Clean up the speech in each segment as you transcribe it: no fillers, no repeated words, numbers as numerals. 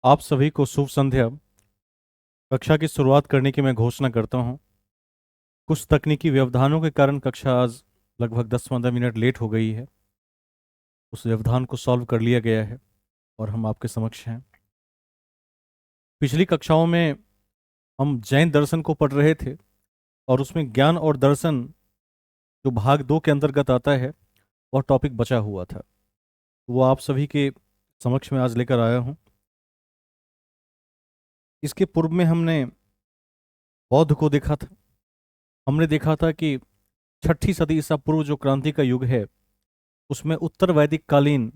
आप सभी को शुभ संध्या। कक्षा की शुरुआत करने की मैं घोषणा करता हूं। कुछ तकनीकी व्यवधानों के कारण कक्षा आज लगभग 10-15 मिनट लेट हो गई है। उस व्यवधान को सॉल्व कर लिया गया है और हम आपके समक्ष हैं। पिछली कक्षाओं में हम जैन दर्शन को पढ़ रहे थे और उसमें ज्ञान और दर्शन जो भाग 2 के अंतर्गत आता है वह टॉपिक बचा हुआ था। वो आप सभी के समक्ष में आज लेकर आया हूं। इसके पूर्व में हमने बौद्ध को देखा था। हमने देखा था कि 6ठी सदी ईसा पूर्व जो क्रांति का युग है उसमें उत्तर वैदिक कालीन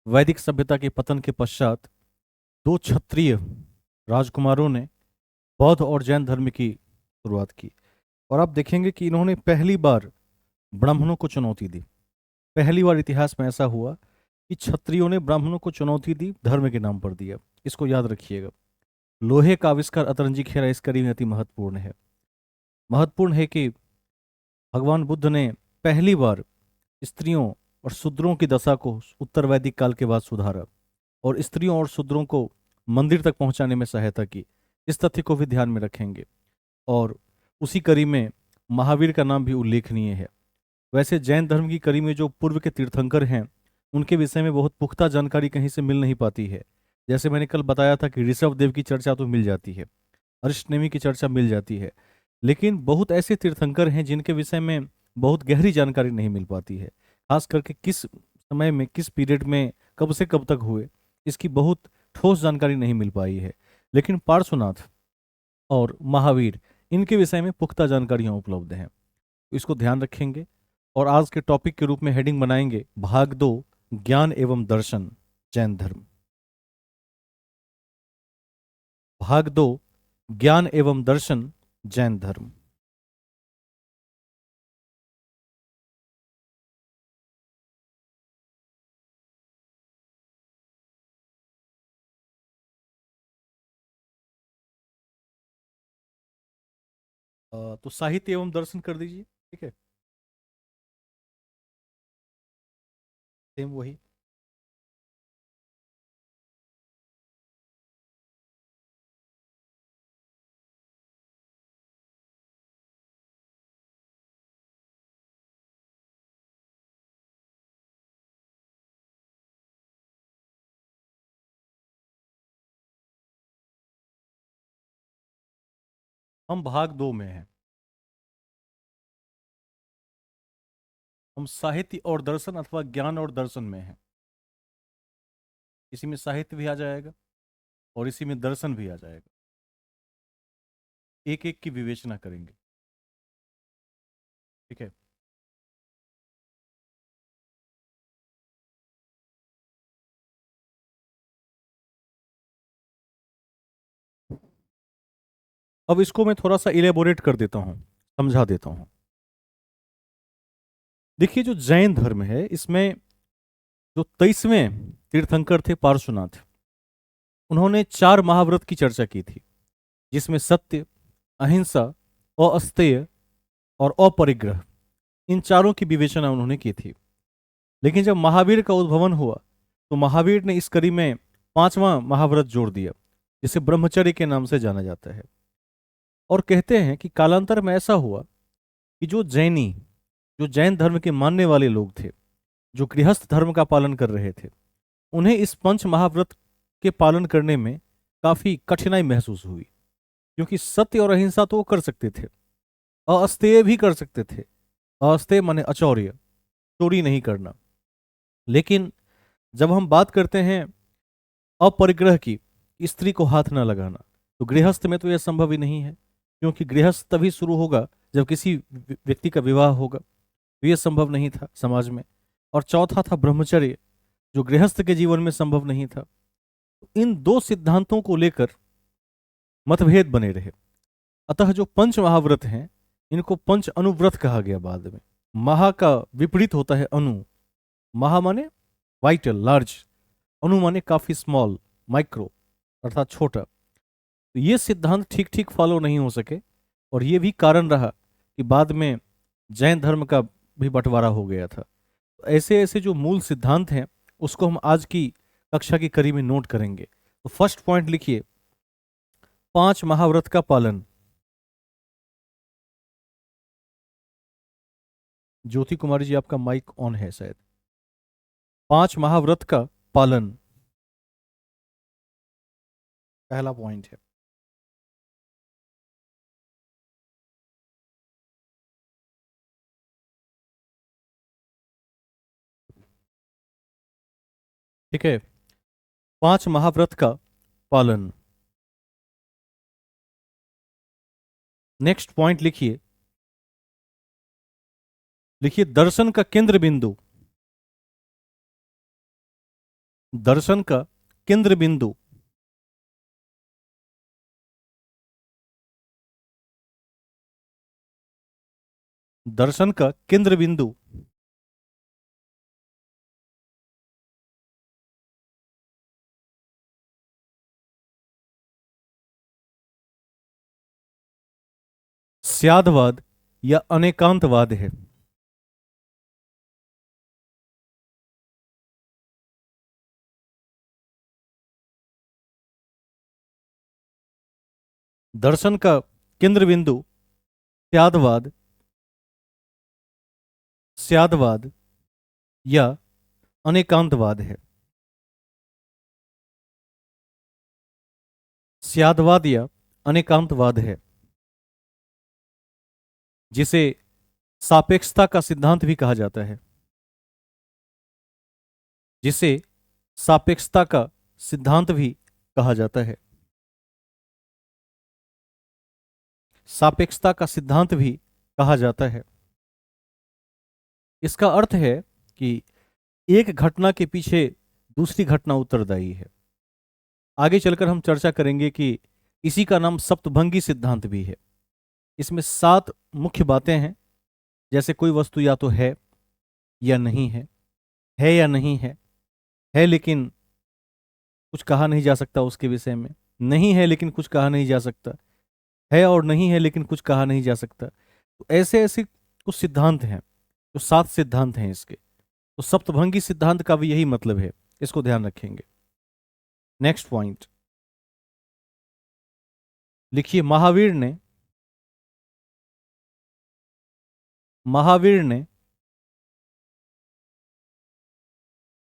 वैदिक सभ्यता के पतन के पश्चात दो क्षत्रिय राजकुमारों ने बौद्ध और जैन धर्म की शुरुआत की। और आप देखेंगे कि इन्होंने पहली बार ब्राह्मणों को चुनौती दी। पहली बार इतिहास में ऐसा हुआ कि क्षत्रियों ने ब्राह्मणों को चुनौती दी, धर्म के नाम पर दिया। इसको याद रखिएगा। लोहे का आविष्कार अतरंजी खेरा इस कड़ी में अति महत्वपूर्ण है। महत्वपूर्ण है कि भगवान बुद्ध ने पहली बार स्त्रियों और शूद्रों की दशा को उत्तर वैदिक काल के बाद सुधारा और स्त्रियों और शूद्रों को मंदिर तक पहुंचाने में सहायता की। इस तथ्य को भी ध्यान में रखेंगे। और उसी कड़ी में महावीर का नाम भी उल्लेखनीय है। वैसे जैन धर्म की कड़ी में जो पूर्व के तीर्थंकर हैं उनके विषय में बहुत पुख्ता जानकारी कहीं से मिल नहीं पाती है। जैसे मैंने कल बताया था कि ऋषभ देव की चर्चा तो मिल जाती है, अरिष्टनेमी की चर्चा मिल जाती है, लेकिन बहुत ऐसे तीर्थंकर हैं जिनके विषय में बहुत गहरी जानकारी नहीं मिल पाती है। खास करके किस समय में, किस पीरियड में, कब से कब तक हुए, इसकी बहुत ठोस जानकारी नहीं मिल पाई है। लेकिन पार्श्वनाथ और महावीर इनके विषय में पुख्ता जानकारियां उपलब्ध हैं। तो इसको ध्यान रखेंगे और आज के टॉपिक के रूप में हेडिंग बनाएंगे भाग 2, ज्ञान एवं दर्शन जैन धर्म। भाग 2, ज्ञान एवं दर्शन जैन धर्म। तो साहित्य एवं दर्शन कर दीजिए। ठीक है, सेम वही। हम भाग 2 में हैं। हम साहित्य और दर्शन अथवा ज्ञान और दर्शन में हैं। इसी में साहित्य भी आ जाएगा और इसी में दर्शन भी आ जाएगा। एक एक की विवेचना करेंगे। ठीक है। अब इसको मैं थोड़ा सा इलेबोरेट कर देता हूं, समझा देता हूं। देखिए, जो जैन धर्म है इसमें जो 23वें तीर्थंकर थे पार्श्वनाथ, उन्होंने 4 महाव्रत की चर्चा की थी, जिसमें सत्य, अहिंसा, अस्तेय और अपरिग्रह, इन चारों की विवेचना उन्होंने की थी। लेकिन जब महावीर का उद्भवन हुआ तो महावीर ने इस कड़ी में 5वां महाव्रत जोड़ दिया, जिसे ब्रह्मचर्य के नाम से जाना जाता है। और कहते हैं कि कालांतर में ऐसा हुआ कि जो जैन धर्म के मानने वाले लोग थे, जो गृहस्थ धर्म का पालन कर रहे थे, उन्हें इस पंच महाव्रत के पालन करने में काफी कठिनाई महसूस हुई। क्योंकि सत्य और अहिंसा तो वो कर सकते थे, अस्तेय भी कर सकते थे। अस्तेय माने अचौर्य, चोरी नहीं करना। लेकिन जब हम बात करते हैं अपरिग्रह की, स्त्री को हाथ ना लगाना, तो गृहस्थ में तो यह संभव ही नहीं है। क्योंकि गृहस्थ तभी शुरू होगा जब किसी व्यक्ति का विवाह होगा, तो यह संभव नहीं था समाज में। और चौथा था ब्रह्मचर्य, जो गृहस्थ के जीवन में संभव नहीं था। तो इन दो सिद्धांतों को लेकर मतभेद बने रहे। अतः जो पंच महाव्रत हैं इनको पंच अनुव्रत कहा गया बाद में। महा का विपरीत होता है अनु। महा माने वाइटल, लार्ज। अनु माने काफी स्मॉल, माइक्रो, अर्थात छोटा। तो ये सिद्धांत ठीक ठीक फॉलो नहीं हो सके और ये भी कारण रहा कि बाद में जैन धर्म का भी बंटवारा हो गया था। ऐसे ऐसे जो मूल सिद्धांत हैं उसको हम आज की कक्षा की कड़ी में नोट करेंगे। तो फर्स्ट पॉइंट लिखिए, 5 महाव्रत का पालन। ज्योति कुमारी जी, आपका माइक ऑन है शायद। 5 महाव्रत का पालन पहला पॉइंट है। ठीक है, 5 महाव्रत का पालन। नेक्स्ट पॉइंट लिखिए, लिखिए दर्शन का केंद्र बिंदु। दर्शन का केंद्र बिंदु। दर्शन का केंद्र बिंदु स्यादवाद या अनेकांतवाद है। दर्शन का केंद्र बिंदु स्यादवाद, स्यादवाद या अनेकांतवाद है। स्यादवाद या अनेकांतवाद है, जिसे सापेक्षता का सिद्धांत भी कहा जाता है। जिसे सापेक्षता का सिद्धांत भी कहा जाता है। सापेक्षता का सिद्धांत भी कहा जाता है। इसका अर्थ है कि एक घटना के पीछे दूसरी घटना उत्तरदायी है। आगे चलकर हम चर्चा करेंगे कि इसी का नाम सप्तभंगी सिद्धांत भी है। इसमें 7 मुख्य बातें हैं, जैसे कोई वस्तु या तो है या नहीं है या नहीं है लेकिन कुछ कहा नहीं जा सकता उसके विषय में, नहीं है लेकिन कुछ कहा नहीं जा सकता, है और नहीं है लेकिन कुछ कहा नहीं जा सकता। तो ऐसे ऐसे कुछ सिद्धांत हैं, जो 7 सिद्धांत हैं इसके। तो सप्तभंगी सिद्धांत का भी यही मतलब है, इसको ध्यान रखेंगे। नेक्स्ट पॉइंट लिखिए, महावीर ने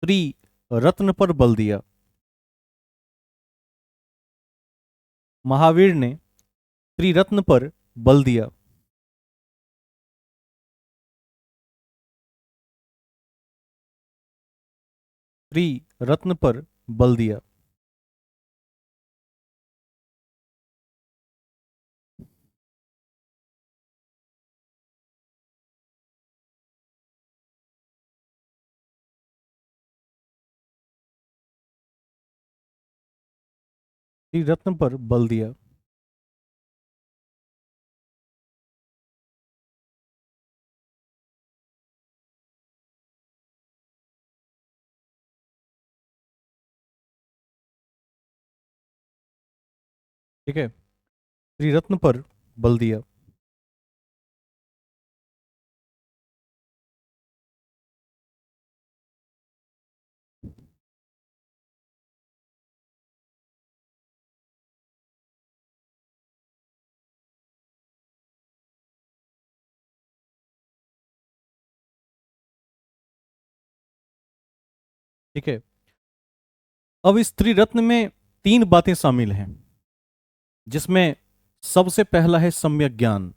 त्रिरत्न पर बल दिया। महावीर ने त्रिरत्न पर बल दिया। त्रिरत्न पर बल दिया। त्रिरत्न पर बल दिया। ठीक है, त्रिरत्न पर बल दिया। ठीक है, अब इस त्रिरत्न में 3 बातें शामिल हैं, जिसमें सबसे पहला है सम्यक ज्ञान,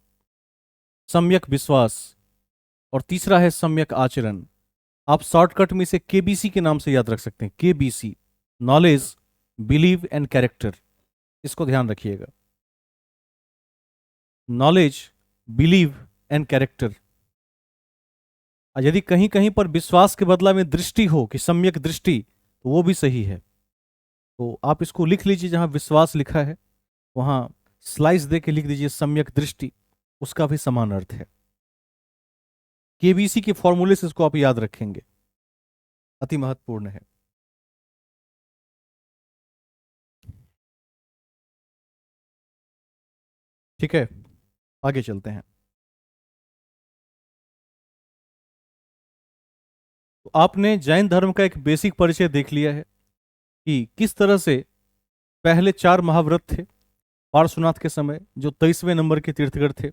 सम्यक विश्वास, और तीसरा है सम्यक आचरण। आप शॉर्टकट में इसे केबीसी के नाम से याद रख सकते हैं। KBC, knowledge, believe and character. इसको ध्यान रखिएगा, नॉलेज, बिलीव एंड कैरेक्टर। यदि कहीं कहीं पर विश्वास के बदला में दृष्टि हो कि सम्यक दृष्टि, तो वो भी सही है। तो आप इसको लिख लीजिए, जहां विश्वास लिखा है वहां स्लाइस दे के लिख दीजिए सम्यक दृष्टि, उसका भी समान अर्थ है। केबीसी के फॉर्मूले से इसको आप याद रखेंगे, अति महत्वपूर्ण है। ठीक है, आगे चलते हैं। तो आपने जैन धर्म का एक बेसिक परिचय देख लिया है कि किस तरह से पहले 4 महाव्रत थे पार्श्वनाथ के समय, जो 23वें नंबर के तीर्थकर थे।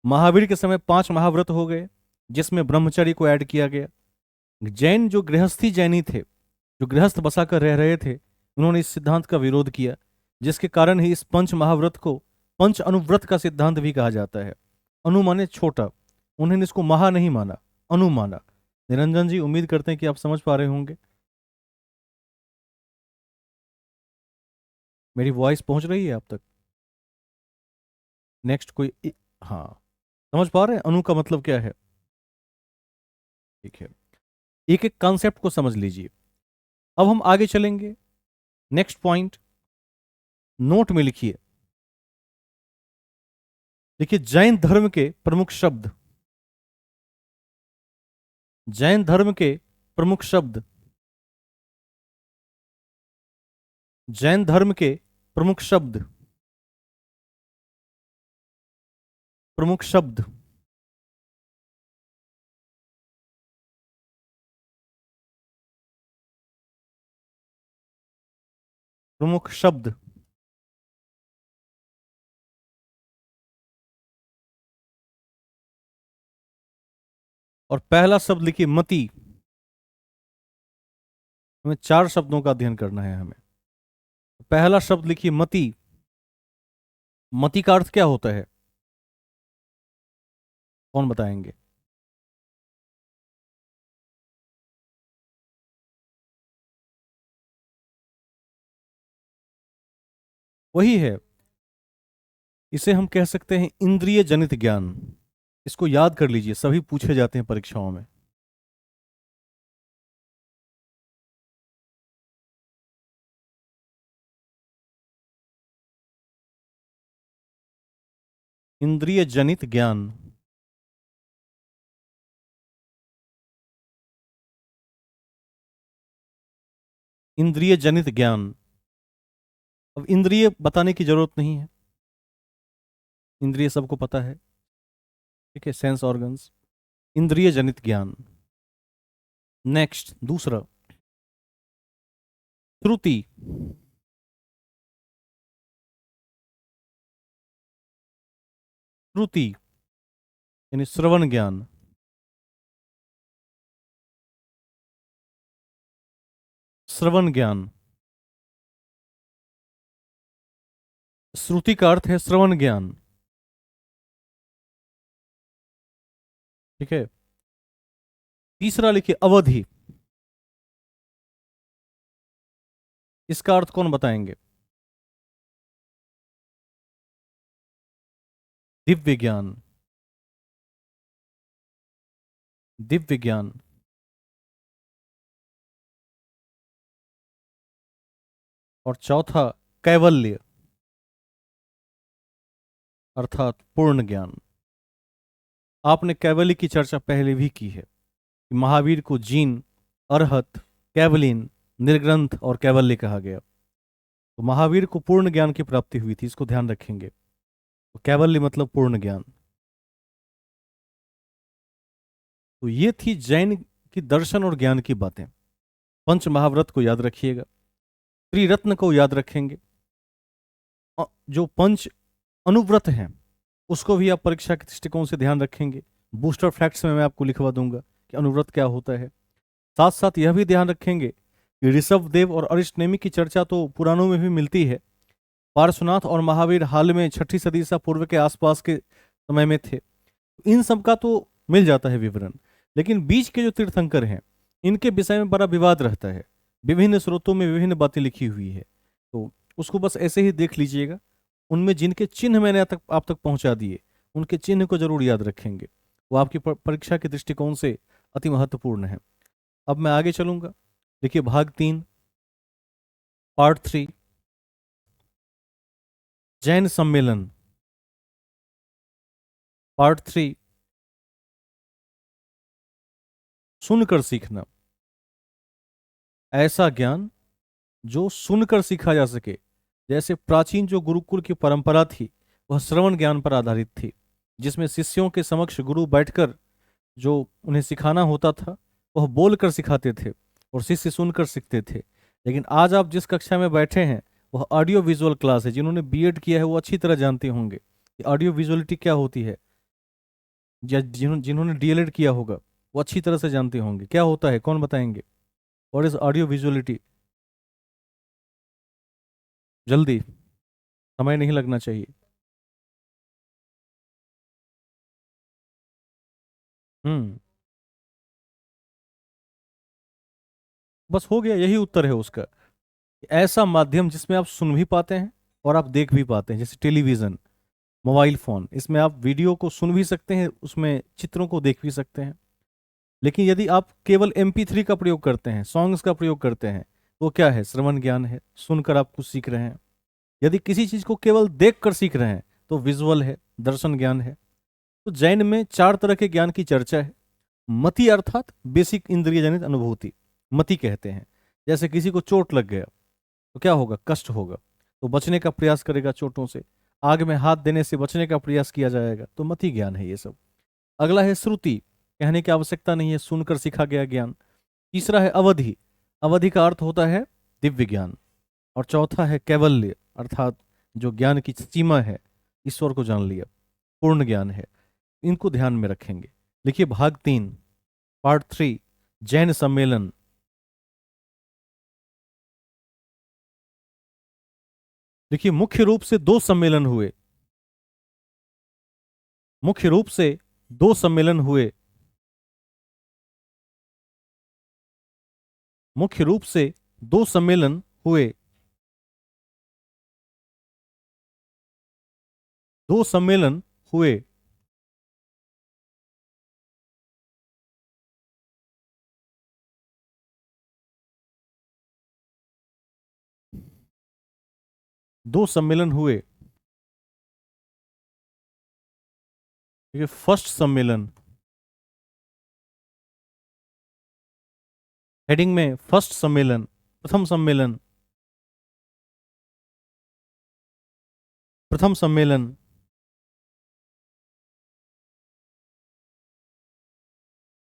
महावीर के समय 5 महाव्रत हो गए, जिसमें ब्रह्मचर्य को ऐड किया गया। जैन जो गृहस्थी जैनी थे, जो गृहस्थ बसा कर रह रहे थे, उन्होंने इस सिद्धांत का विरोध किया, जिसके कारण ही इस पंच महाव्रत को पंच अनुव्रत का सिद्धांत भी कहा जाता है। अनु माने छोटा, उन्होंने इसको महा नहीं माना, अनु माना। निरंजन जी, उम्मीद करते हैं कि आप समझ पा रहे होंगे। मेरी वॉइस पहुंच रही है आप तक? नेक्स्ट कोई हाँ, समझ पा रहे हैं अनु का मतलब क्या है? ठीक है, एक एक कॉन्सेप्ट को समझ लीजिए। अब हम आगे चलेंगे। नेक्स्ट पॉइंट नोट में लिखिए। देखिए, जैन धर्म के प्रमुख शब्द, जैन धर्म के प्रमुख शब्द, जैन धर्म के प्रमुख शब्द, प्रमुख शब्द, प्रमुख शब्द। और पहला शब्द लिखिए मति। हमें 4 शब्दों का अध्ययन करना है हमें। पहला शब्द लिखिए मति। मति का अर्थ क्या होता है? कौन बताएंगे? वही है, इसे हम कह सकते हैं इंद्रिय जनित ज्ञान। इसको याद कर लीजिए, सभी पूछे जाते हैं परीक्षाओं में। इंद्रिय जनित ज्ञान। इंद्रिय जनित ज्ञान। अब इंद्रिय बताने की जरूरत नहीं है, इंद्रिय सबको पता है। ठीक है, सेंस ऑर्गन्स। इंद्रिय जनित ज्ञान। नेक्स्ट दूसरा, श्रुति। श्रुति यानी श्रवण ज्ञान। श्रवण ज्ञान। श्रुति का अर्थ है श्रवण ज्ञान। ठीक है, तीसरा लिखिए अवधि। इसका अर्थ कौन बताएंगे? दिव्य ज्ञान। दिव्य ज्ञान। और चौथा कैवल्य, अर्थात पूर्ण ज्ञान। आपने कैवल्य की चर्चा पहले भी की है कि महावीर को जीन, अरहत, कैवलिन, निर्ग्रंथ और कैवल्य कहा गया। तो महावीर को पूर्ण ज्ञान की प्राप्ति हुई थी, इसको ध्यान रखेंगे। तो कैवल्य मतलब पूर्ण ज्ञान। तो ये थी जैन की दर्शन और ज्ञान की बातें। पंच महाव्रत को याद रखिएगा, त्रिरत्न को याद रखेंगे। जो पंच अनुव्रत हैं उसको भी आप परीक्षा के दृष्टिकोण से ध्यान रखेंगे। बूस्टर फैक्ट्स में मैं आपको लिखवा दूंगा कि अनुव्रत क्या होता है। साथ साथ यह भी ध्यान रखेंगे कि ऋषभदेव और अरिष्टनेमि की चर्चा तो पुराणों में भी मिलती है। पार्श्वनाथ और महावीर हाल में 6ठी सदी ईसा पूर्व के आसपास के समय में थे। इन सब का तो मिल जाता है विवरण, लेकिन बीच के जो तीर्थंकर हैं इनके विषय में बड़ा विवाद रहता है। विभिन्न स्रोतों में विभिन्न बातें लिखी हुई है, तो उसको बस ऐसे ही देख लीजिएगा। उनमें जिनके चिन्ह मैंने आप तक पहुंचा दिए, उनके चिन्ह को जरूर याद रखेंगे, वो आपकी परीक्षा के दृष्टिकोण से अति महत्वपूर्ण है। अब मैं आगे चलूंगा। देखिए, भाग 3 पार्ट 3, जैन सम्मेलन। पार्ट 3, सुनकर सीखना। ऐसा ज्ञान जो सुनकर सीखा जा सके। जैसे प्राचीन जो गुरुकुल की परंपरा थी वह श्रवण ज्ञान पर आधारित थी, जिसमें शिष्यों के समक्ष गुरु बैठकर जो उन्हें सिखाना होता था वह बोलकर सिखाते थे और शिष्य सुनकर सीखते थे। लेकिन आज आप जिस कक्षा में बैठे हैं वह ऑडियो विजुअल क्लास है। जिन्होंने बीएड किया है वो अच्छी तरह जानते होंगे कि ऑडियो विजुअलिटी क्या होती है, या जिन्होंने डीएलएड किया होगा वो अच्छी तरह से जानते होंगे क्या होता है। कौन बताएंगे? What is audio visuality? जल्दी, समय नहीं लगना चाहिए। हम्म, बस हो गया, यही उत्तर है उसका। ऐसा माध्यम जिसमें आप सुन भी पाते हैं और आप देख भी पाते हैं, जैसे टेलीविजन, मोबाइल फोन, इसमें आप वीडियो को सुन भी सकते हैं, उसमें चित्रों को देख भी सकते हैं। लेकिन यदि आप केवल MP3 का प्रयोग करते हैं, सॉन्ग्स का प्रयोग करते हैं, तो क्या है? श्रवण ज्ञान है, सुनकर आप कुछ सीख रहे हैं। यदि किसी चीज को केवल देख कर सीख रहे हैं तो विजुअल है, दर्शन ज्ञान है। तो जैन में 4 तरह के ज्ञान की चर्चा है। मति अर्थात बेसिक इंद्रिय जनित अनुभूति, मति कहते हैं। जैसे किसी को चोट लग गया तो क्या होगा? कष्ट होगा, तो बचने का प्रयास करेगा चोटों से। आग में हाथ देने से बचने का प्रयास किया जाएगा, तो मति ज्ञान है ये सब। अगला है श्रुति, कहने की आवश्यकता नहीं है, सुनकर सीखा गया ज्ञान। तीसरा है अवधि, अवधि का अर्थ होता है दिव्य ज्ञान। और चौथा है कैवल्य, अर्थात जो ज्ञान की सीमा है, ईश्वर को जान लिया, पूर्ण ज्ञान है। इनको ध्यान में रखेंगे। देखिए भाग 3, पार्ट 3, जैन सम्मेलन। देखिए मुख्य रूप से दो सम्मेलन हुए, मुख्य रूप से दो सम्मेलन हुए, मुख्य रूप से दो सम्मेलन हुए, दो सम्मेलन हुए। दो सम्मेलन हुए। देखिए फर्स्ट सम्मेलन, हेडिंग में फर्स्ट सम्मेलन, प्रथम सम्मेलन, प्रथम सम्मेलन।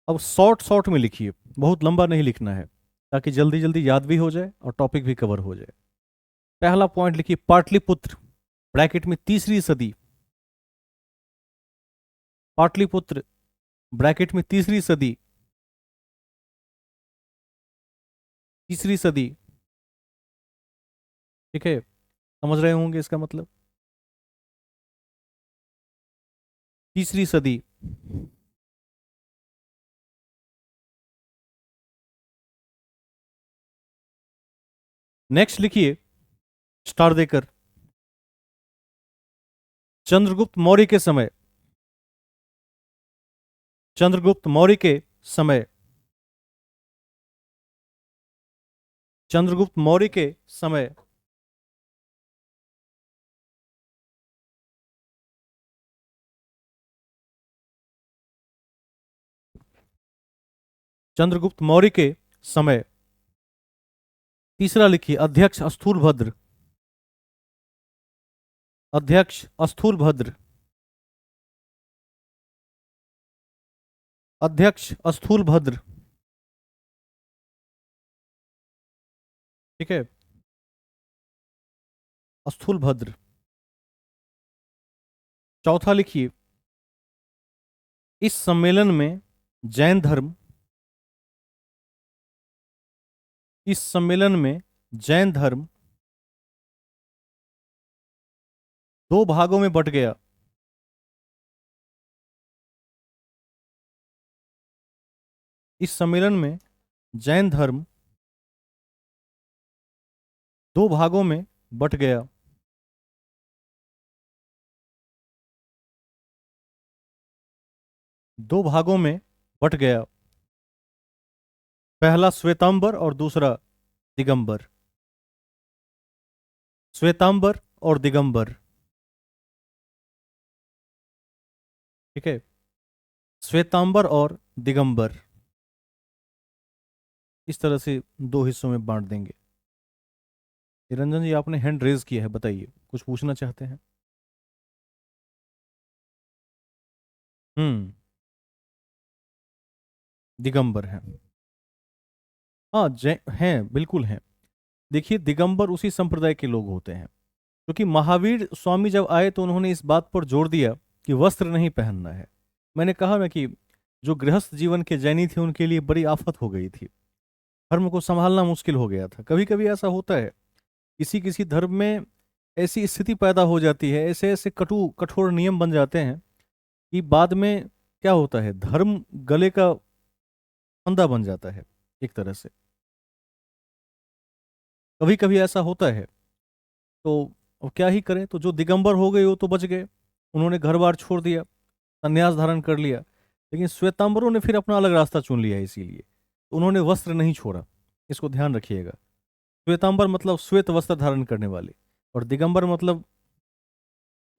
अब शॉर्ट शॉर्ट में लिखिए, बहुत लंबा नहीं लिखना है, ताकि जल्दी जल्दी याद भी हो जाए और टॉपिक भी कवर हो जाए। पहला पॉइंट लिखिए, पाटलिपुत्र, ब्रैकेट में तीसरी सदी। पाटलिपुत्र, ब्रैकेट में तीसरी सदी, तीसरी सदी। ठीक है, समझ रहे होंगे इसका मतलब, तीसरी सदी। नेक्स्ट लिखिए, स्टार देकर, चंद्रगुप्त मौर्य के समय, चंद्रगुप्त मौर्य के समय, चंद्रगुप्त मौर्य के समय। चंद्रगुप्त मौर्य के समय। तीसरा लिखिए, अध्यक्ष स्थूलभद्र, अध्यक्ष स्थूलभद्र, अध्यक्ष स्थूलभद्र। ठीक है, स्थूलभद्र। चौथा लिखिए, इस सम्मेलन में जैन धर्म, इस सम्मेलन में जैन धर्म दो भागों में बट गया। इस सम्मेलन में जैन धर्म दो भागों में बट गया। दो भागों में बट गया। पहला श्वेतांबर और दूसरा दिगंबर, श्वेतांबर और दिगंबर। ठीक है, श्वेतांबर और दिगंबर, इस तरह से दो हिस्सों में बांट देंगे। निरंजन जी, आपने हैंड रेज किया है, बताइए कुछ पूछना चाहते हैं? हम्म, दिगंबर है। हाँ, जय हैं, बिल्कुल हैं। देखिए, दिगंबर उसी संप्रदाय के लोग होते हैं, क्योंकि महावीर स्वामी जब आए तो उन्होंने इस बात पर जोर दिया कि वस्त्र नहीं पहनना है। मैंने कहा ना कि जो गृहस्थ जीवन के जैनी थे उनके लिए बड़ी आफत हो गई थी, धर्म को संभालना मुश्किल हो गया था। कभी कभी ऐसा होता है, किसी किसी धर्म में ऐसी स्थिति पैदा हो जाती है, ऐसे ऐसे कठोर नियम बन जाते हैं कि बाद में क्या होता है, धर्म गले का फंदा बन जाता है एक तरह से। कभी कभी ऐसा होता है। तो अब क्या ही करें, तो जो दिगंबर हो गए वो तो बच गए, उन्होंने घर बार छोड़ दिया, संन्यास धारण कर लिया। लेकिन श्वेतांबरों ने फिर अपना अलग रास्ता चुन लिया, इसीलिए उन्होंने वस्त्र नहीं छोड़ा। इसको ध्यान रखिएगा। श्वेतांबर मतलब श्वेत वस्त्र धारण करने वाले, और दिगंबर मतलब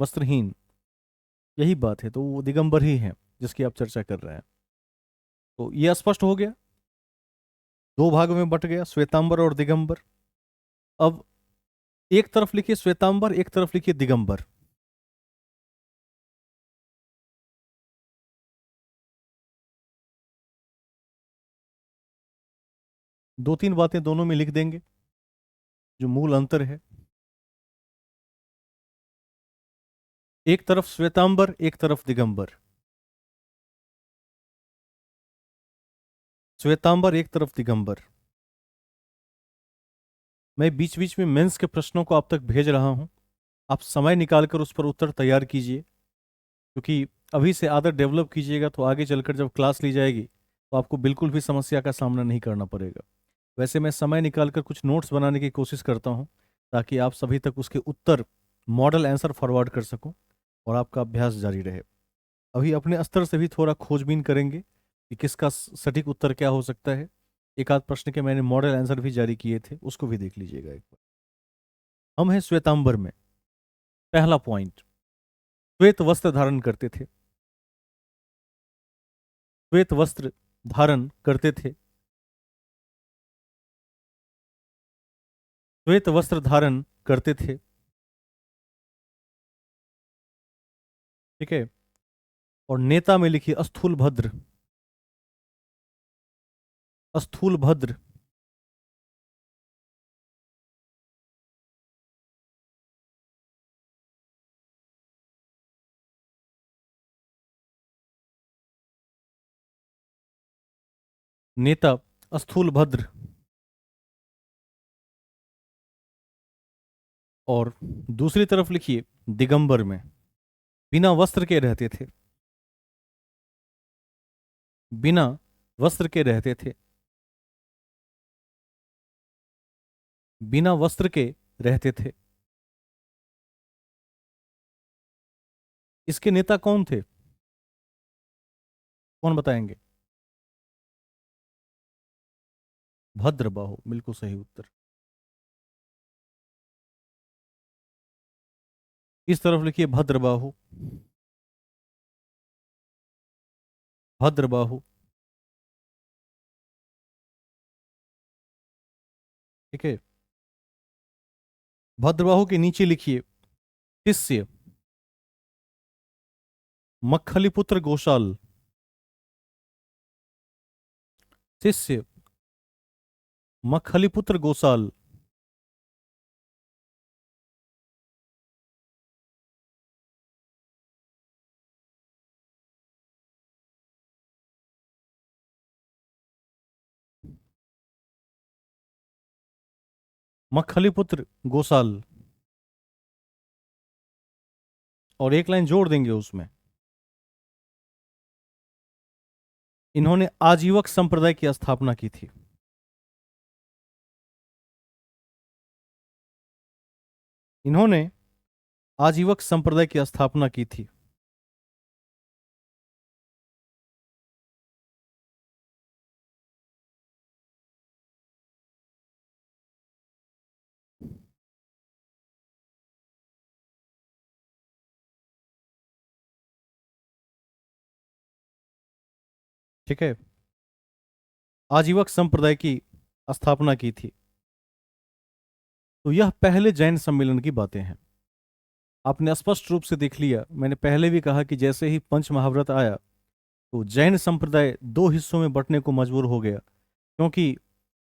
वस्त्रहीन। यही बात है, तो वो दिगंबर ही है जिसकी आप चर्चा कर रहे हैं। तो ये स्पष्ट हो गया, दो भागों में बट गया श्वेतांबर और दिगंबर। अब एक तरफ लिखिए श्वेतांबर, एक तरफ लिखिए दिगंबर। दो तीन बातें दोनों में लिख देंगे, जो मूल अंतर है। एक तरफ श्वेतांबर, एक तरफ दिगंबर। श्वेतांबर एक तरफ दिगंबर। मैं बीच बीच में मेंस के प्रश्नों को आप तक भेज रहा हूं, आप समय निकालकर उस पर उत्तर तैयार कीजिए, क्योंकि अभी से आदत डेवलप कीजिएगा तो आगे चलकर जब क्लास ली जाएगी तो आपको बिल्कुल भी समस्या का सामना नहीं करना पड़ेगा। वैसे मैं समय निकालकर कुछ नोट्स बनाने की कोशिश करता हूं, ताकि आप सभी तक उसके उत्तर, मॉडल आंसर फॉरवर्ड कर सकूं और आपका अभ्यास जारी रहे। अभी अपने स्तर से भी थोड़ा खोजबीन करेंगे कि किसका सटीक उत्तर क्या हो सकता है। एक आध प्रश्न के मैंने मॉडल आंसर भी जारी किए थे, उसको भी देख लीजिएगा एक बार। हम हैं श्वेतांबर में। पहला पॉइंट, श्वेत वस्त्र धारण करते थे। श्वेत वस्त्र धारण करते थे। श्वेत वस्त्र धारण करते थे। ठीक है। और नेता में लिखिए स्थूल भद्र। स्थूल भद्र। नेता स्थूल भद्र। और दूसरी तरफ लिखिए दिगंबर में बिना वस्त्र के रहते थे। बिना वस्त्र के रहते थे। बिना वस्त्र के रहते थे। इसके नेता कौन थे, कौन बताएंगे? भद्रबाहु, बिल्कुल सही उत्तर। इस तरफ लिखिए भद्रबाहु। भद्रबाहु। ठीक है। भद्रबाहु के नीचे लिखिए शिष्य मक्खलीपुत्र गोशाल। शिष्य मक्खलीपुत्र गोसाल। मक्खलीपुत्र गोसाल। और एक लाइन जोड़ देंगे उसमें, इन्होंने आजीवक संप्रदाय की स्थापना की थी। इन्होंने आजीवक संप्रदाय की स्थापना की थी। ठीक है। आजीवक संप्रदाय की स्थापना की थी। तो यह पहले जैन सम्मेलन की बातें हैं। आपने स्पष्ट रूप से देख लिया, मैंने पहले भी कहा कि जैसे ही पंच महाव्रत आया तो जैन संप्रदाय दो हिस्सों में बंटने को मजबूर हो गया, क्योंकि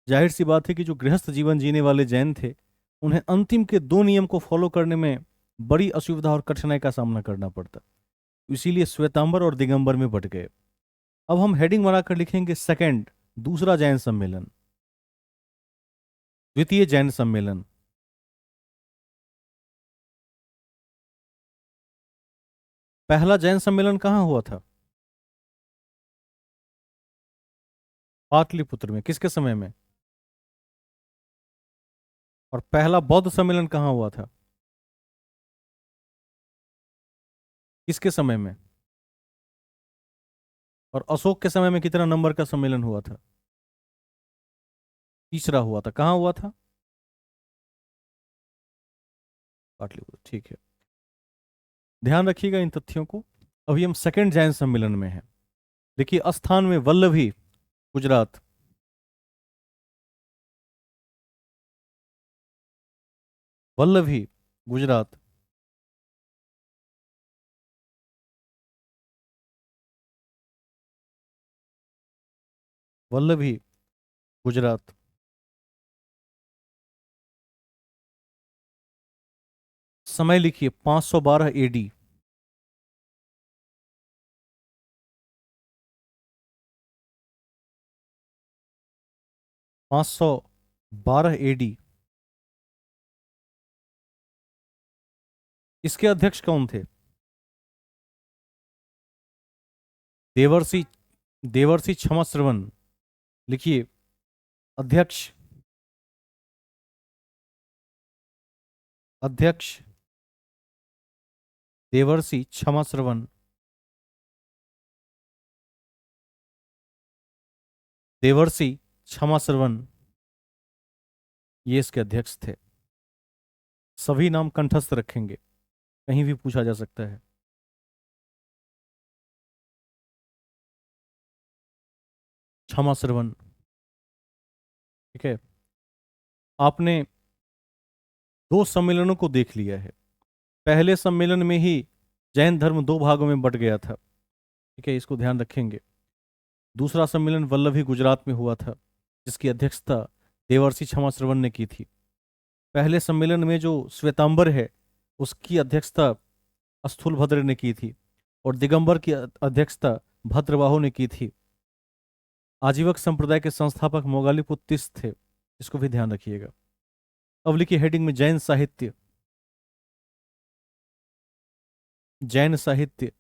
जाहिर सी बात है कि जो गृहस्थ जीवन जीने वाले जैन थे, उन्हें अंतिम के दो नियम को फॉलो करने में बड़ी असुविधा और कठिनाई का सामना करना पड़ता, इसीलिए श्वेतांबर और दिगंबर में बट गए। अब हम हेडिंग बनाकर लिखेंगे सेकंड, दूसरा जैन सम्मेलन, द्वितीय जैन सम्मेलन। पहला जैन सम्मेलन कहाँ हुआ था? पाटलिपुत्र में। किसके समय में? और पहला बौद्ध सम्मेलन कहाँ हुआ था? किसके समय में? और अशोक के समय में कितना नंबर का सम्मेलन हुआ था? तीसरा हुआ था। कहाँ हुआ था? पाटलिपुत्र। ठीक है, ध्यान रखिएगा इन तथ्यों को। अभी हम सेकंड जैन सम्मेलन में हैं। देखिए, स्थान में वल्लभी, गुजरात। वल्लभी, गुजरात। वल्लभी, गुजरात। समय लिखिए 512 एडी। 512 एडी। इसके अध्यक्ष कौन थे? देवर्षि, देवर्षि क्षमाश्रवण। लिखिए, अध्यक्ष, अध्यक्ष देवर्षि क्षमाश्रवण। देवर्षि क्षमाश्रवण, ये इसके अध्यक्ष थे। सभी नाम कंठस्थ रखेंगे, कहीं भी पूछा जा सकता है। क्षमाश्रवण। ठीक है, आपने दो सम्मेलनों को देख लिया है। पहले सम्मेलन में ही जैन धर्म दो भागों में बट गया था। ठीक है, इसको ध्यान रखेंगे। दूसरा सम्मेलन वल्लभी, गुजरात में हुआ था, जिसकी अध्यक्षता देवर्षि क्षमाश्रवण ने की थी। पहले सम्मेलन में जो श्वेतांबर है, उसकी अध्यक्षता स्थूलभद्र ने की थी, और दिगंबर की अध्यक्षता भद्रबाहु ने की थी। आजीवक संप्रदाय के संस्थापक मोगालीपुत्तिस थे, इसको भी ध्यान रखिएगा। अब लिखिए हेडिंग में जैन साहित्य। जैन साहित्य।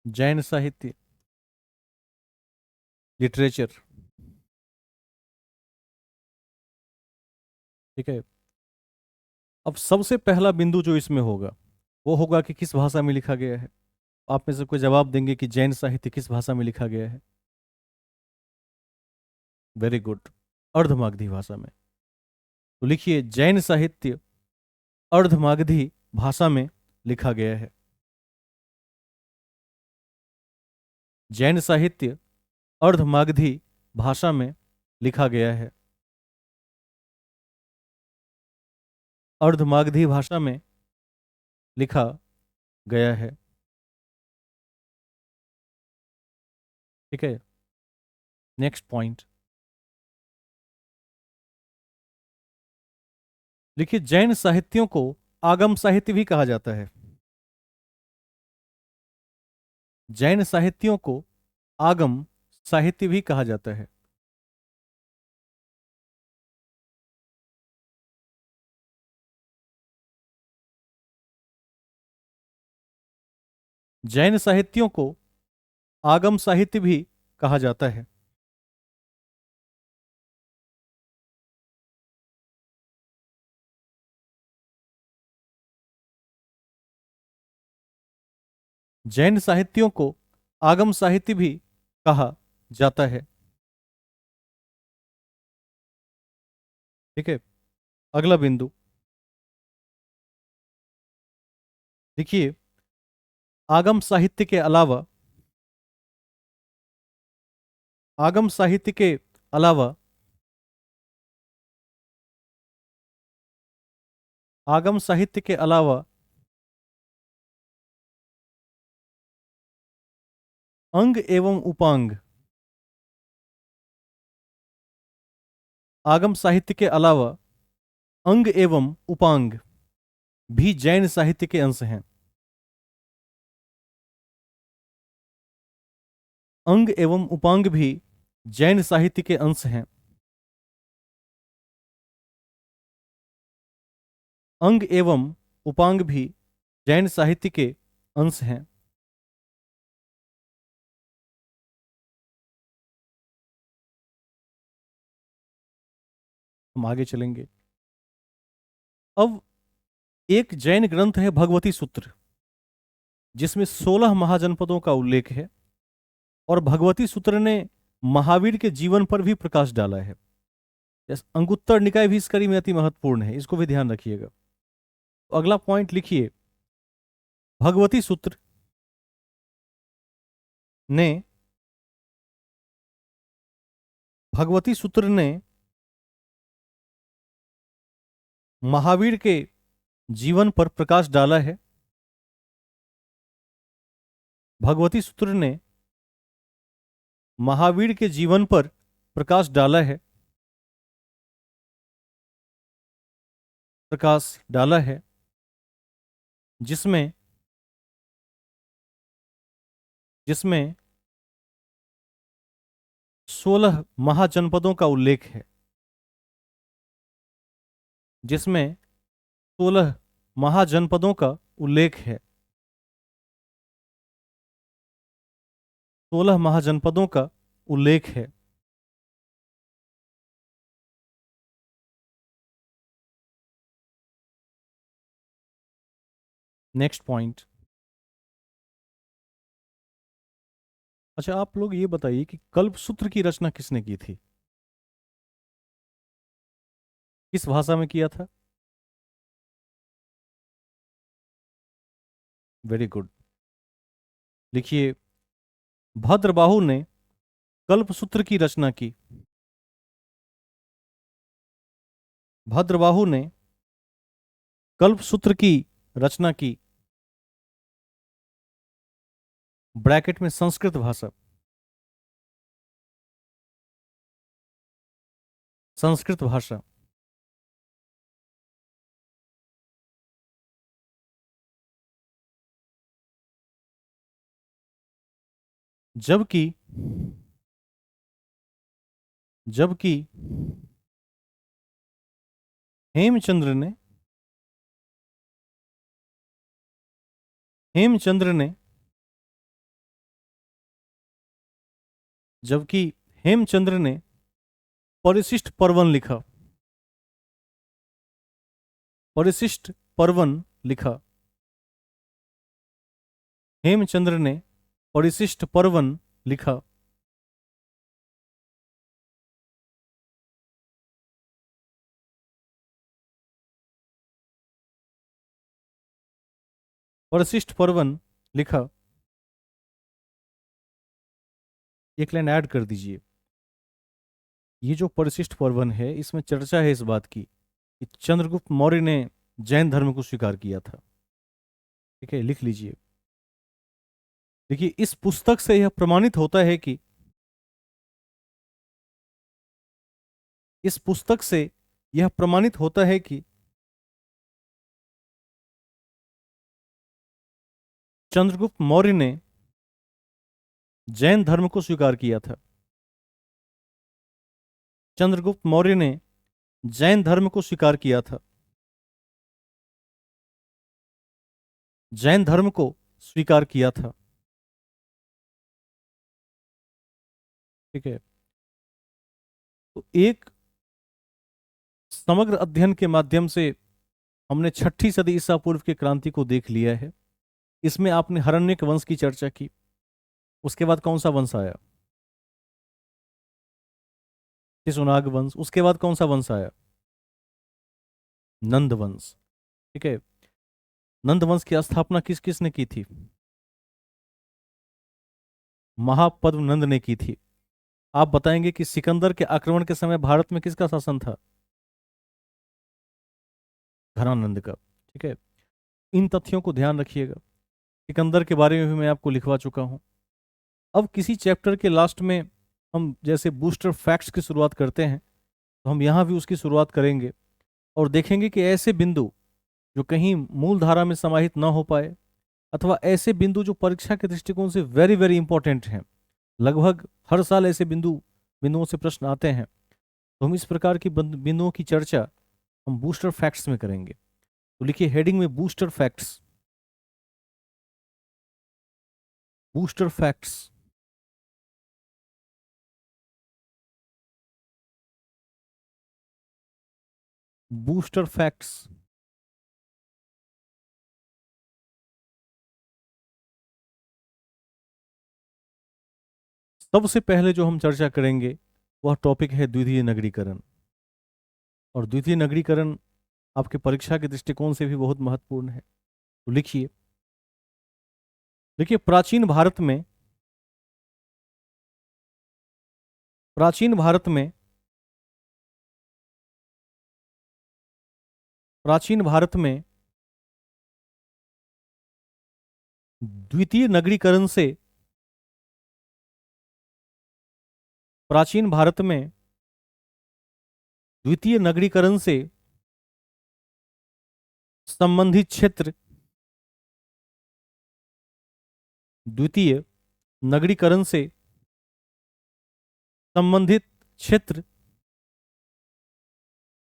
जैन साहित्य, लिटरेचर। ठीक है, अब सबसे पहला बिंदु जो इसमें होगा वो होगा कि किस भाषा में लिखा गया है। आप में से कोई जवाब देंगे कि जैन साहित्य किस भाषा में लिखा गया है? वेरी गुड, अर्धमागधी भाषा में। तो लिखिए, जैन साहित्य अर्धमागधी भाषा में लिखा गया है। जैन साहित्य अर्धमागधी भाषा में लिखा गया है। अर्धमागधी भाषा में लिखा गया है। ठीक है, नेक्स्ट पॉइंट लिखिए, जैन साहित्यों को आगम साहित्य भी कहा जाता है। जैन साहित्यों को आगम साहित्य भी कहा जाता है। जैन साहित्यों को आगम साहित्य भी कहा जाता है। जैन साहित्यों को आगम साहित्य भी कहा जाता है। ठीक है, अगला बिंदु देखिए, आगम साहित्य के अलावा, आगम साहित्य के अलावा आगम साहित्य के अलावा अंग एवं उपांग आगम साहित्य के अलावा अंग एवं उपांग भी जैन साहित्य के अंश हैं। अंग एवं उपांग भी जैन साहित्य के अंश हैं। अंग एवं उपांग भी जैन साहित्य के अंश हैं। हम आगे चलेंगे। अब एक जैन ग्रंथ है भगवती सूत्र, जिसमें 16 महाजनपदों का उल्लेख है, और भगवती सूत्र ने महावीर के जीवन पर भी प्रकाश डाला है। जैसे अंगुत्तर निकाय भी इस कड़ी में अति महत्वपूर्ण है, इसको भी ध्यान रखिएगा। तो अगला पॉइंट लिखिए, भगवती सूत्र ने भगवती सूत्र ने महावीर के जीवन पर प्रकाश डाला है। भगवती सूत्र ने महावीर के जीवन पर प्रकाश डाला है, प्रकाश डाला है, जिसमें जिसमें 16 महाजनपदों का उल्लेख है, जिसमें 16 महाजनपदों का उल्लेख है। 16 महाजनपदों का उल्लेख है। Next point. अच्छा, आप लोग ये बताइए कि कल्पसूत्र की रचना किसने की थी? किस भाषा में किया था? Very good. लिखिए, भद्रबाहु ने कल्पसूत्र की रचना की। भद्रबाहु ने कल्पसूत्र की रचना की। ब्रैकेट में संस्कृत भाषा, संस्कृत भाषा। जबकि जबकि हेमचंद्र ने हेमचंद्र ने जबकि हेमचंद्र ने परिशिष्ट पर्वन लिखा। परिशिष्ट पर्वन लिखा। हेमचंद्र ने परिशिष्ट पर्वन लिखा। परिशिष्ट पर्वन लिखा। एक लाइन ऐड कर दीजिए। ये जो परिशिष्ट पर्वन है, इसमें चर्चा है इस बात की कि चंद्रगुप्त मौर्य ने जैन धर्म को स्वीकार किया था। ठीक है, लिख लीजिए। देखिए, इस पुस्तक से यह प्रमाणित होता है कि इस पुस्तक से यह प्रमाणित होता है कि चंद्रगुप्त मौर्य ने जैन धर्म को स्वीकार किया था। चंद्रगुप्त मौर्य ने जैन धर्म को स्वीकार किया था। जैन धर्म को स्वीकार किया था। ठीक है। तो एक समग्र अध्ययन के माध्यम से हमने 6ठी सदी ईसा पूर्व के क्रांति को देख लिया है। इसमें आपने हरण्यक वंश की चर्चा की। उसके बाद कौन सा वंश आया? शिशुनाग वंश। उसके बाद कौन सा वंश आया? नंद वंश। ठीक है। नंद वंश की स्थापना किस किस ने की थी? महापद्म नंद ने की थी। आप बताएंगे कि सिकंदर के आक्रमण के समय भारत में किसका शासन था? घनानंद का। ठीक है। इन तथ्यों को ध्यान रखिएगा। सिकंदर के बारे में भी मैं आपको लिखवा चुका हूं। अब किसी चैप्टर के लास्ट में हम जैसे बूस्टर फैक्ट्स की शुरुआत करते हैं, तो हम यहाँ भी उसकी शुरुआत करेंगे और देखेंगे कि ऐसे बिंदु जो कहीं मूल धारा में समाहित ना हो पाए, अथवा ऐसे बिंदु जो परीक्षा के दृष्टिकोण से वेरी वेरी इंपॉर्टेंट हैं, लगभग हर साल ऐसे बिंदुओं से प्रश्न आते हैं, तो हम इस प्रकार की बिंदुओं की चर्चा हम बूस्टर फैक्ट्स में करेंगे। तो लिखिए हेडिंग में booster facts. Booster facts. Booster facts. सबसे पहले जो हम चर्चा करेंगे वह टॉपिक है द्वितीय नगरीकरण। और द्वितीय नगरीकरण आपके परीक्षा के दृष्टिकोण से भी बहुत महत्वपूर्ण है। तो लिखिए, देखिए प्राचीन भारत में प्राचीन भारत में द्वितीय नगरीकरण से प्राचीन भारत में द्वितीय नगरीकरण से संबंधित क्षेत्र द्वितीय नगरीकरण से संबंधित क्षेत्र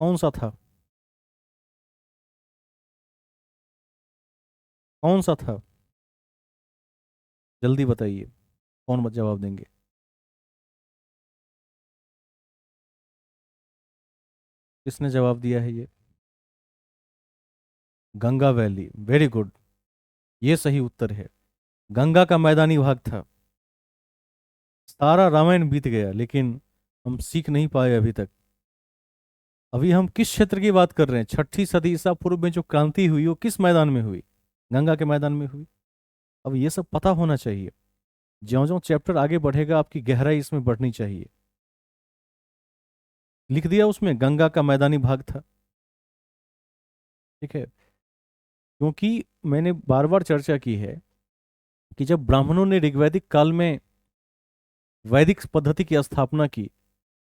कौन सा था? कौन सा था? जल्दी बताइए, कौन जवाब देंगे? किसने जवाब दिया है ये? गंगा वैली, वेरी गुड, ये सही उत्तर है। गंगा का मैदानी भाग था। सारा रामायण बीत गया लेकिन हम सीख नहीं पाए अभी तक। अभी हम किस क्षेत्र की बात कर रहे हैं? 6ठी सदी ईसा पूर्व में जो क्रांति हुई वो किस मैदान में हुई? गंगा के मैदान में हुई। अब ये सब पता होना चाहिए। ज्यो ज्यो चैप्टर आगे बढ़ेगा आपकी गहराई इसमें बढ़नी चाहिए। लिख दिया उसमें गंगा का मैदानी भाग था। ठीक है, क्योंकि मैंने बार बार चर्चा की है कि जब ब्राह्मणों ने ऋग्वैदिक काल में वैदिक पद्धति की स्थापना की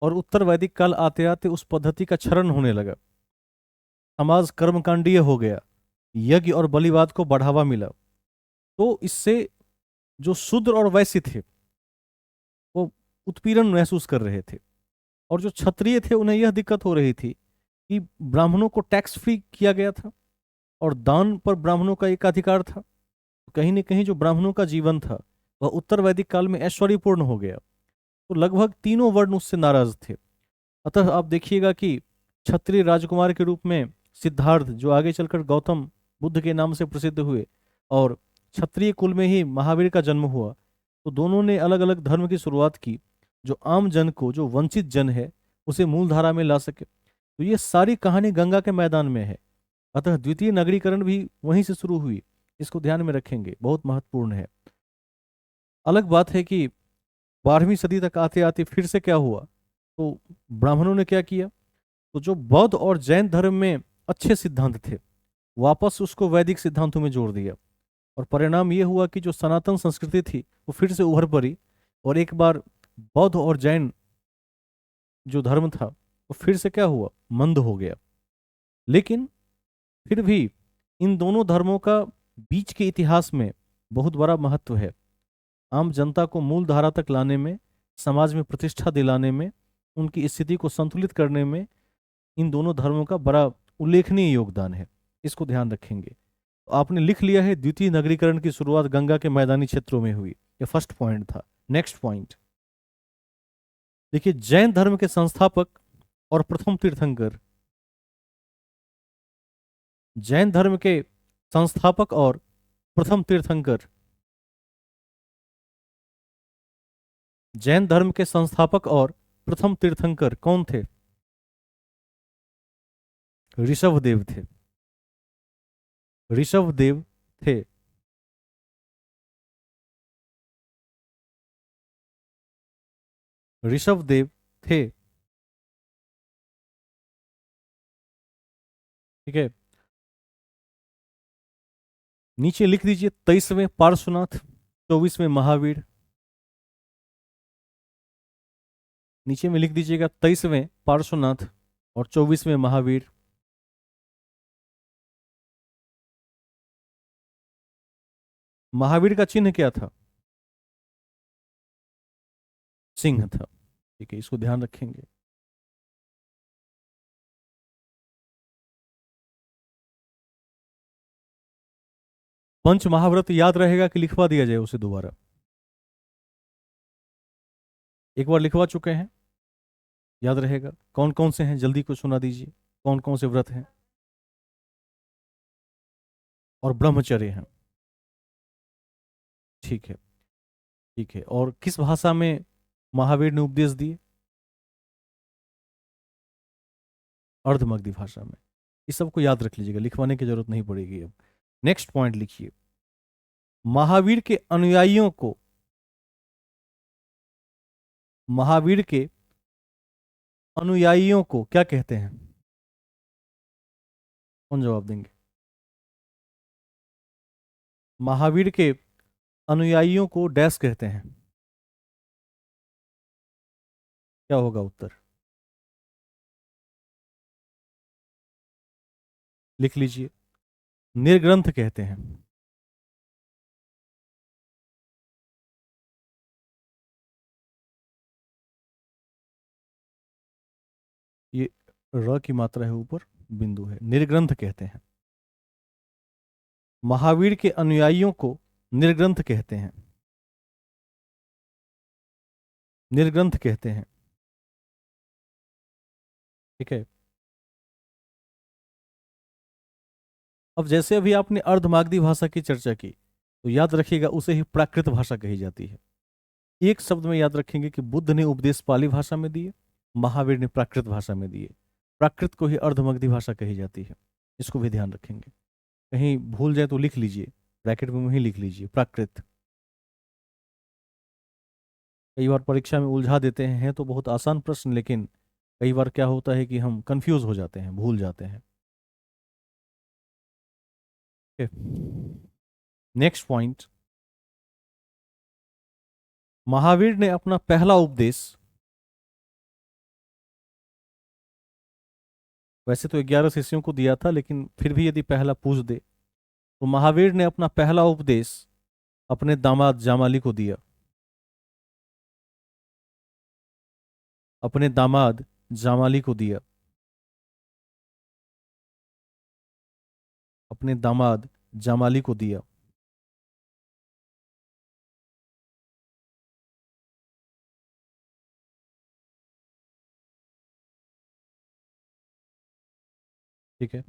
और उत्तर वैदिक काल आते आते उस पद्धति का क्षरण होने लगा, समाज कर्मकांडीय हो गया, यज्ञ और बलिवाद को बढ़ावा मिला, तो इससे जो शूद्र और वैश्य थे वो उत्पीड़न महसूस कर रहे थे, और जो क्षत्रिय थे उन्हें यह दिक्कत हो रही थी कि ब्राह्मणों को टैक्स फ्री किया गया था और दान पर ब्राह्मणों का एकाधिकार था। कहीं न कहीं जो ब्राह्मणों का जीवन था वह उत्तर वैदिक काल में ऐश्वर्यपूर्ण हो गया, तो लगभग तीनों वर्ण उससे नाराज थे। अतः आप देखिएगा कि क्षत्रिय राजकुमार के रूप में सिद्धार्थ, जो आगे चलकर गौतम बुद्ध के नाम से प्रसिद्ध हुए, और क्षत्रिय कुल में ही महावीर का जन्म हुआ, तो दोनों ने अलग अलग धर्म की शुरुआत की जो आम जन को, जो वंचित जन है, उसे मूल धारा में ला सके। तो ये सारी कहानी गंगा के मैदान में है। अतः द्वितीय नगरीकरण भी वहीं से शुरू हुई, इसको ध्यान में रखेंगे, बहुत महत्वपूर्ण है। अलग बात है कि 12वीं सदी तक आते आते फिर से क्या हुआ, तो ब्राह्मणों ने क्या किया, तो जो बौद्ध और जैन धर्म में अच्छे सिद्धांत थे वापस उसको वैदिक सिद्धांतों में जोड़ दिया, और परिणाम ये हुआ कि जो सनातन संस्कृति थी वो फिर से उभर पड़ी, और एक बार बौद्ध और जैन जो धर्म था वो फिर से क्या हुआ, मंद हो गया। लेकिन फिर भी इन दोनों धर्मों का बीच के इतिहास में बहुत बड़ा महत्व है। आम जनता को मूल धारा तक लाने में, समाज में प्रतिष्ठा दिलाने में, उनकी स्थिति को संतुलित करने में इन दोनों धर्मों का बड़ा उल्लेखनीय योगदान है। इसको ध्यान रखेंगे। तो आपने लिख लिया है द्वितीय नगरीकरण की शुरुआत गंगा के मैदानी क्षेत्रों में हुई, ये फर्स्ट पॉइंट था। नेक्स्ट पॉइंट देखिए, जैन धर्म के संस्थापक और प्रथम तीर्थंकर। जैन धर्म के संस्थापक और प्रथम तीर्थंकर। जैन धर्म के संस्थापक और प्रथम तीर्थंकर कौन थे? ऋषभदेव थे। ऋषभदेव थे। ऋषभदेव थे। ठीक है, नीचे लिख दीजिए 23वें पार्श्वनाथ, 24वें महावीर। नीचे में लिख दीजिएगा 23वें पार्श्वनाथ और 24वें महावीर। महावीर का चिन्ह क्या था? सिंह था। ठीक है, इसको ध्यान रखेंगे। पंच महाव्रत याद रहेगा कि लिखवा दिया जाए उसे दोबारा? एक बार लिखवा चुके हैं, याद रहेगा। कौन कौन से हैं, जल्दी को सुना दीजिए। कौन कौन से व्रत हैं? और ब्रह्मचर्य हैं। ठीक है, ठीक है। और किस भाषा में महावीर ने उपदेश दिए? अर्धमगधी भाषा में। इस सबको याद रख लीजिएगा, लिखवाने की जरूरत नहीं पड़ेगी अब। नेक्स्ट पॉइंट लिखिए। महावीर के अनुयायियों को, महावीर के अनुयायियों को क्या कहते हैं? कौन जवाब देंगे? महावीर के अनुयायियों को डैश कहते हैं। क्या होगा उत्तर? लिख लीजिए। निर्ग्रंथ कहते हैं। ये र की मात्रा है, ऊपर बिंदु है। निर्ग्रंथ कहते हैं। महावीर के अनुयायियों को निर्ग्रंथ कहते हैं। निर्ग्रंथ कहते हैं। ठीक है। अब जैसे अभी आपने अर्धमागधी भाषा की चर्चा की, तो याद रखिएगा उसे ही प्राकृत भाषा कही जाती है। एक शब्द में याद रखेंगे कि बुद्ध ने उपदेश पाली भाषा में दिए, महावीर ने प्राकृत भाषा में दिए। प्राकृत को ही अर्धमागधी भाषा कही जाती है। इसको भी ध्यान रखेंगे, कहीं भूल जाए तो लिख लीजिए, ब्रैकेट में ही लिख लीजिए प्राकृत। कई बार परीक्षा में उलझा देते हैं तो बहुत आसान प्रश्न, लेकिन कई बार क्या होता है कि हम कंफ्यूज हो जाते हैं, भूल जाते हैं। Next point. महावीर ने अपना पहला उपदेश, वैसे तो 11 शिष्यों को दिया था, लेकिन फिर भी यदि पहला पूछ दे तो महावीर ने अपना पहला उपदेश अपने दामाद जामाली को दिया। अपने दामाद जामाली को दिया। अपने दामाद जामाली को दिया। ठीक है।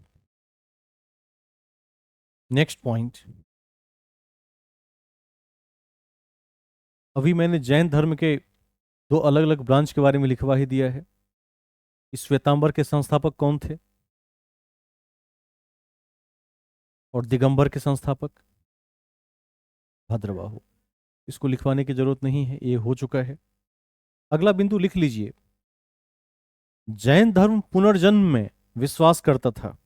Next point. अभी मैंने जैन धर्म के दो अलग अलग ब्रांच के बारे में लिखवा ही दिया है। इस श्वेतांबर के संस्थापक कौन थे और दिगंबर के संस्थापक? भद्रबाहु। इसको लिखवाने की जरूरत नहीं है, ये हो चुका है। अगला बिंदु लिख लीजिए। जैन धर्म पुनर्जन्म में विश्वास करता था।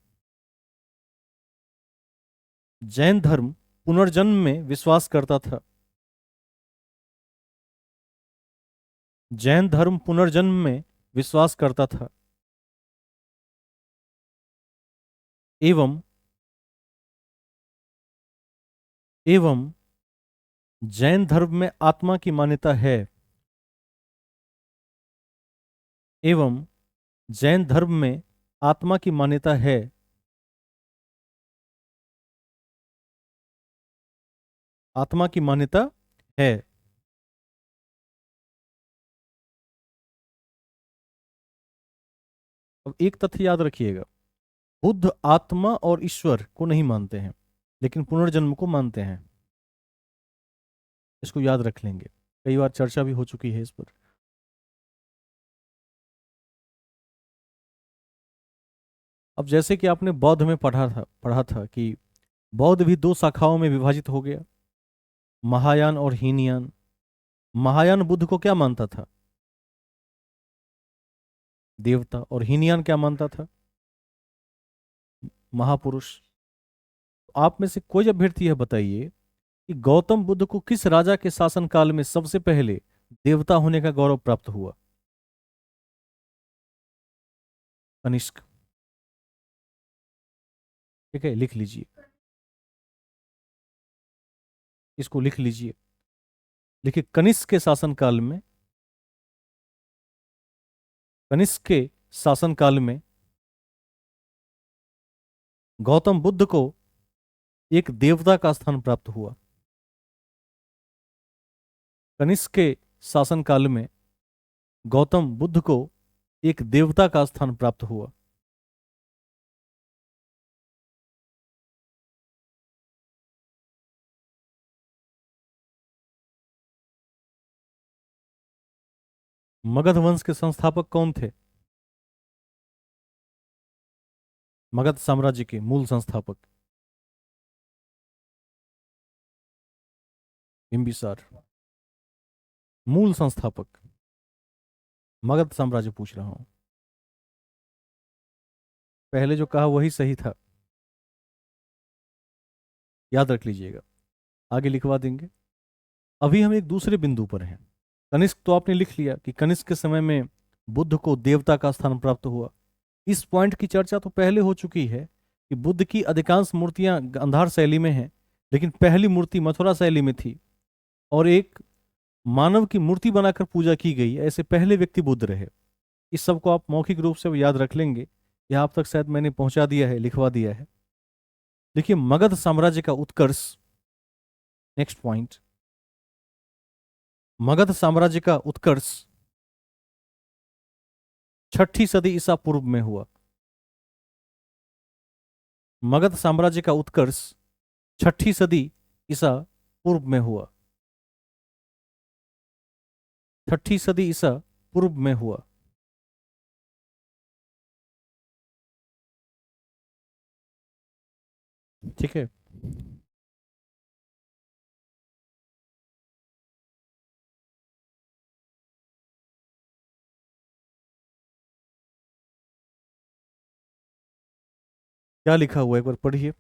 जैन धर्म पुनर्जन्म में विश्वास करता था। जैन धर्म पुनर्जन्म में विश्वास करता था एवं एवं जैन धर्म में आत्मा की मान्यता है। एवं जैन धर्म में आत्मा की मान्यता है। आत्मा की मान्यता है। अब एक तथ्य याद रखिएगा, बुद्ध आत्मा और ईश्वर को नहीं मानते हैं, लेकिन पुनर्जन्म को मानते हैं। इसको याद रख लेंगे, कई बार चर्चा भी हो चुकी है इस पर। अब जैसे कि आपने बौद्ध में पढ़ा था कि बौद्ध भी दो शाखाओं में विभाजित हो गया, महायान और हीनयान। महायान बुद्ध को क्या मानता था? देवता। और हीनयान क्या मानता था? महापुरुष। आप में से कोई अभ्यर्थी है बताइए कि गौतम बुद्ध को किस राजा के शासनकाल में सबसे पहले देवता होने का गौरव प्राप्त हुआ? कनिष्क। ठीक है, लिख लीजिए, इसको लिख लीजिए। देखिए, कनिष्क के शासनकाल में, कनिष्क के शासनकाल में गौतम बुद्ध को एक देवता का स्थान प्राप्त हुआ। कनिष्क के शासनकाल में गौतम बुद्ध को एक देवता का स्थान प्राप्त हुआ। मगध वंश के संस्थापक कौन थे? मगध साम्राज्य के मूल संस्थापक बिंबिसार। मूल संस्थापक, मगध साम्राज्य पूछ रहा हूं। पहले जो कहा वही सही था, याद रख लीजिएगा, आगे लिखवा देंगे। अभी हम एक दूसरे बिंदु पर हैं। कनिष्क तो आपने लिख लिया कि कनिष्क के समय में बुद्ध को देवता का स्थान प्राप्त हुआ। इस पॉइंट की चर्चा तो पहले हो चुकी है कि बुद्ध की अधिकांश मूर्तियां गांधार शैली में हैं, लेकिन पहली मूर्ति मथुरा शैली में थी और एक मानव की मूर्ति बनाकर पूजा की गई। ऐसे पहले व्यक्ति बुद्ध रहे। इस सब को आप मौखिक रूप से याद रख लेंगे। यह आप तक शायद मैंने पहुंचा दिया है, लिखवा दिया है। देखिए, मगध साम्राज्य का उत्कर्ष, नेक्स्ट पॉइंट, मगध साम्राज्य का उत्कर्ष 6ठी सदी ईसा पूर्व में हुआ। मगध साम्राज्य का उत्कर्ष 6ठी सदी ईसा पूर्व में हुआ। 6ठी सदी ईसा पूर्व में हुआ। ठीक है, क्या लिखा हुआ है एक बार पढ़िए,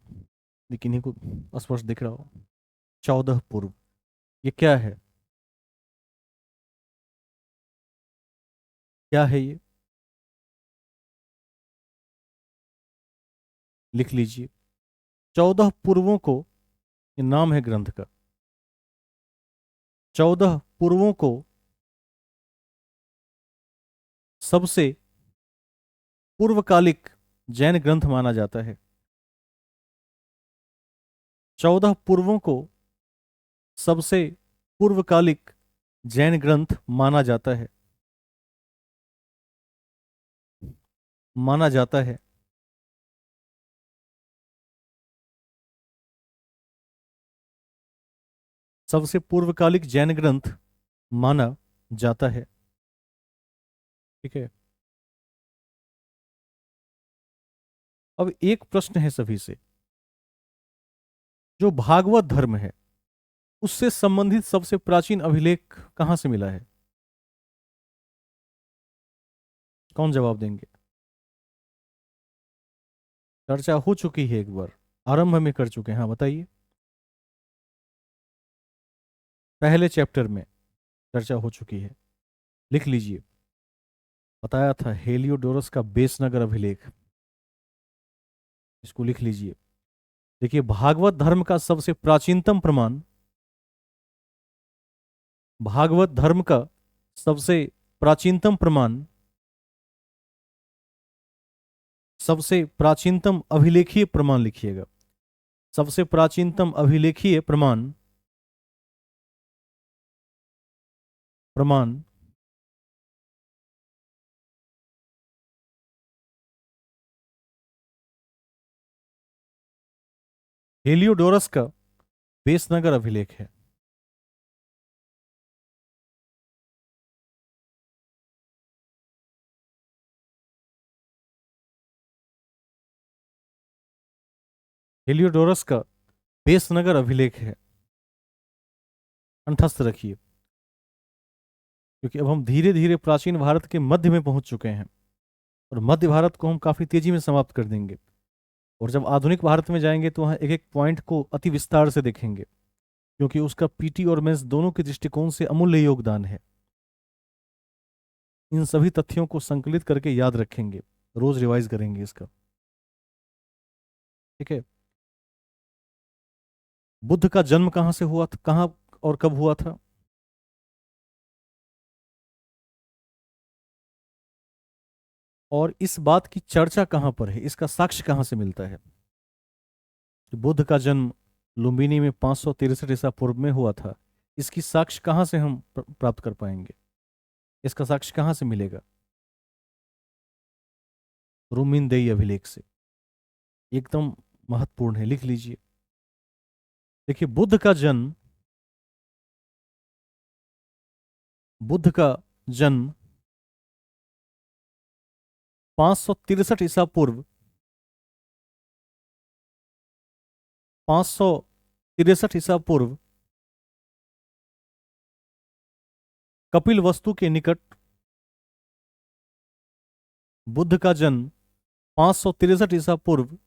लेकिन इन्हीं को स्पष्ट दिख रहा हो। 14 पूर्व, ये क्या है? क्या है ये? लिख लीजिए। 14 पूर्वों को, ये नाम है ग्रंथ का। 14 पूर्वों को सबसे पूर्वकालिक जैन ग्रंथ माना जाता है। 14 पूर्वों को सबसे पूर्वकालिक जैन ग्रंथ माना जाता है, माना जाता है। सबसे पूर्वकालिक जैन ग्रंथ माना जाता है। ठीक है, अब एक प्रश्न है सभी से, जो भागवत धर्म है उससे संबंधित सबसे प्राचीन अभिलेख कहां से मिला है? कौन जवाब देंगे? चर्चा हो चुकी है एक बार, आरंभ में कर चुके हैं। हाँ, बताइए। पहले चैप्टर में चर्चा हो चुकी है, लिख लीजिए। बताया था हेलियोडोरस का बेसनगर अभिलेख, इसको लिख लीजिए। देखिए, भागवत धर्म का सबसे प्राचीनतम प्रमाण, भागवत धर्म का सबसे प्राचीनतम प्रमाण, सबसे प्राचीनतम अभिलेखीय प्रमाण लिखिएगा। सबसे प्राचीनतम अभिलेखीय प्रमाण, प्रमाण हेलियोडोरस का बेसनगर अभिलेख है। हेलियोडोरस का बेसनगर अभिलेख है, कंठस्थ रखिए, क्योंकि अब हम धीरे धीरे प्राचीन भारत के मध्य में पहुंच चुके हैं और मध्य भारत को हम काफी तेजी में समाप्त कर देंगे। और जब आधुनिक भारत में जाएंगे तो वहां एक एक पॉइंट को अति विस्तार से देखेंगे, क्योंकि उसका पीटी और मेंस दोनों के दृष्टिकोण से अमूल्य योगदान है। इन सभी तथ्यों को संकलित करके याद रखेंगे। रोज रिवाइज करेंगे इसका। ठीक है। बुद्ध का जन्म कहाँ से हुआ था, कहाँ और कब हुआ था? और इस बात की चर्चा कहाँ पर है, इसका साक्ष्य कहाँ से मिलता है कि बुद्ध का जन्म लुम्बिनी में 563 ईसा पूर्व में हुआ था? इसकी साक्ष्य कहाँ से हम प्राप्त कर पाएंगे, इसका साक्ष्य कहाँ से मिलेगा? रुमिनदेई अभिलेख से। एकदम महत्वपूर्ण है, लिख लीजिए। देखिए, बुद्ध का जन्म 563 ईसा पूर्व, 563 ईसा पूर्व कपिल वस्तु के निकट। बुद्ध का जन्म 563 ईसा पूर्व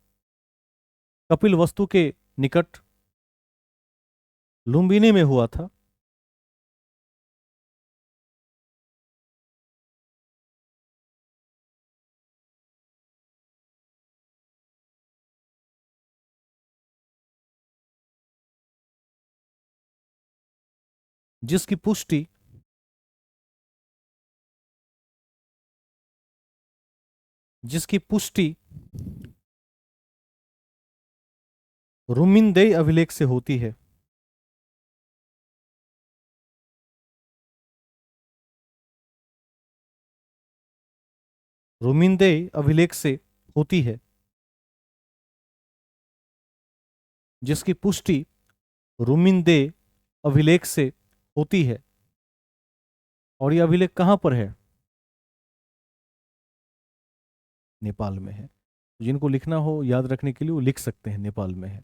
कपिल वस्तु के निकट लुम्बिनी में हुआ था। जिसकी पुष्टि जिसकी पुष्टि रुमिनदेई अभिलेख से होती है। रुमिनदेई अभिलेख से होती है, जिसकी पुष्टि रुमिनदेई अभिलेख से होती है। और यह अभिलेख कहाँ पर है? नेपाल में है। जिनको लिखना हो याद रखने के लिए वो लिख सकते हैं, नेपाल में है,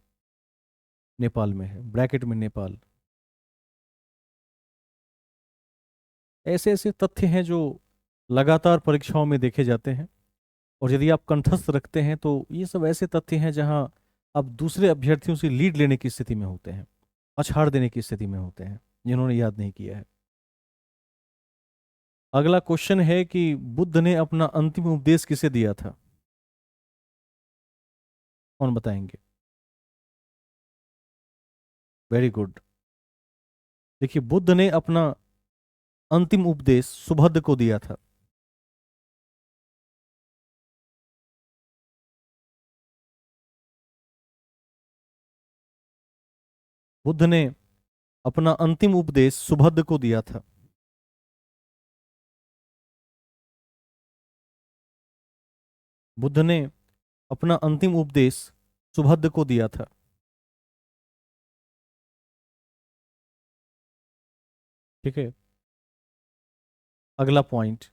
नेपाल में है, ब्रैकेट में नेपाल। ऐसे ऐसे तथ्य हैं जो लगातार परीक्षाओं में देखे जाते हैं, और यदि आप कंठस्थ रखते हैं तो ये सब ऐसे तथ्य हैं जहां आप दूसरे अभ्यर्थियों से लीड लेने की स्थिति में होते हैं, पछाड़ देने की स्थिति में होते हैं जिन्होंने याद नहीं किया है। अगला क्वेश्चन है कि बुद्ध ने अपना अंतिम उपदेश किसे दिया था? कौन बताएंगे? Very good. देखिए, बुद्ध ने अपना अंतिम उपदेश सुभद्र को दिया था। बुद्ध ने अपना अंतिम उपदेश सुभद्र को दिया था। बुद्ध ने अपना अंतिम उपदेश सुभद्र को दिया था। ठीक है। अगला पॉइंट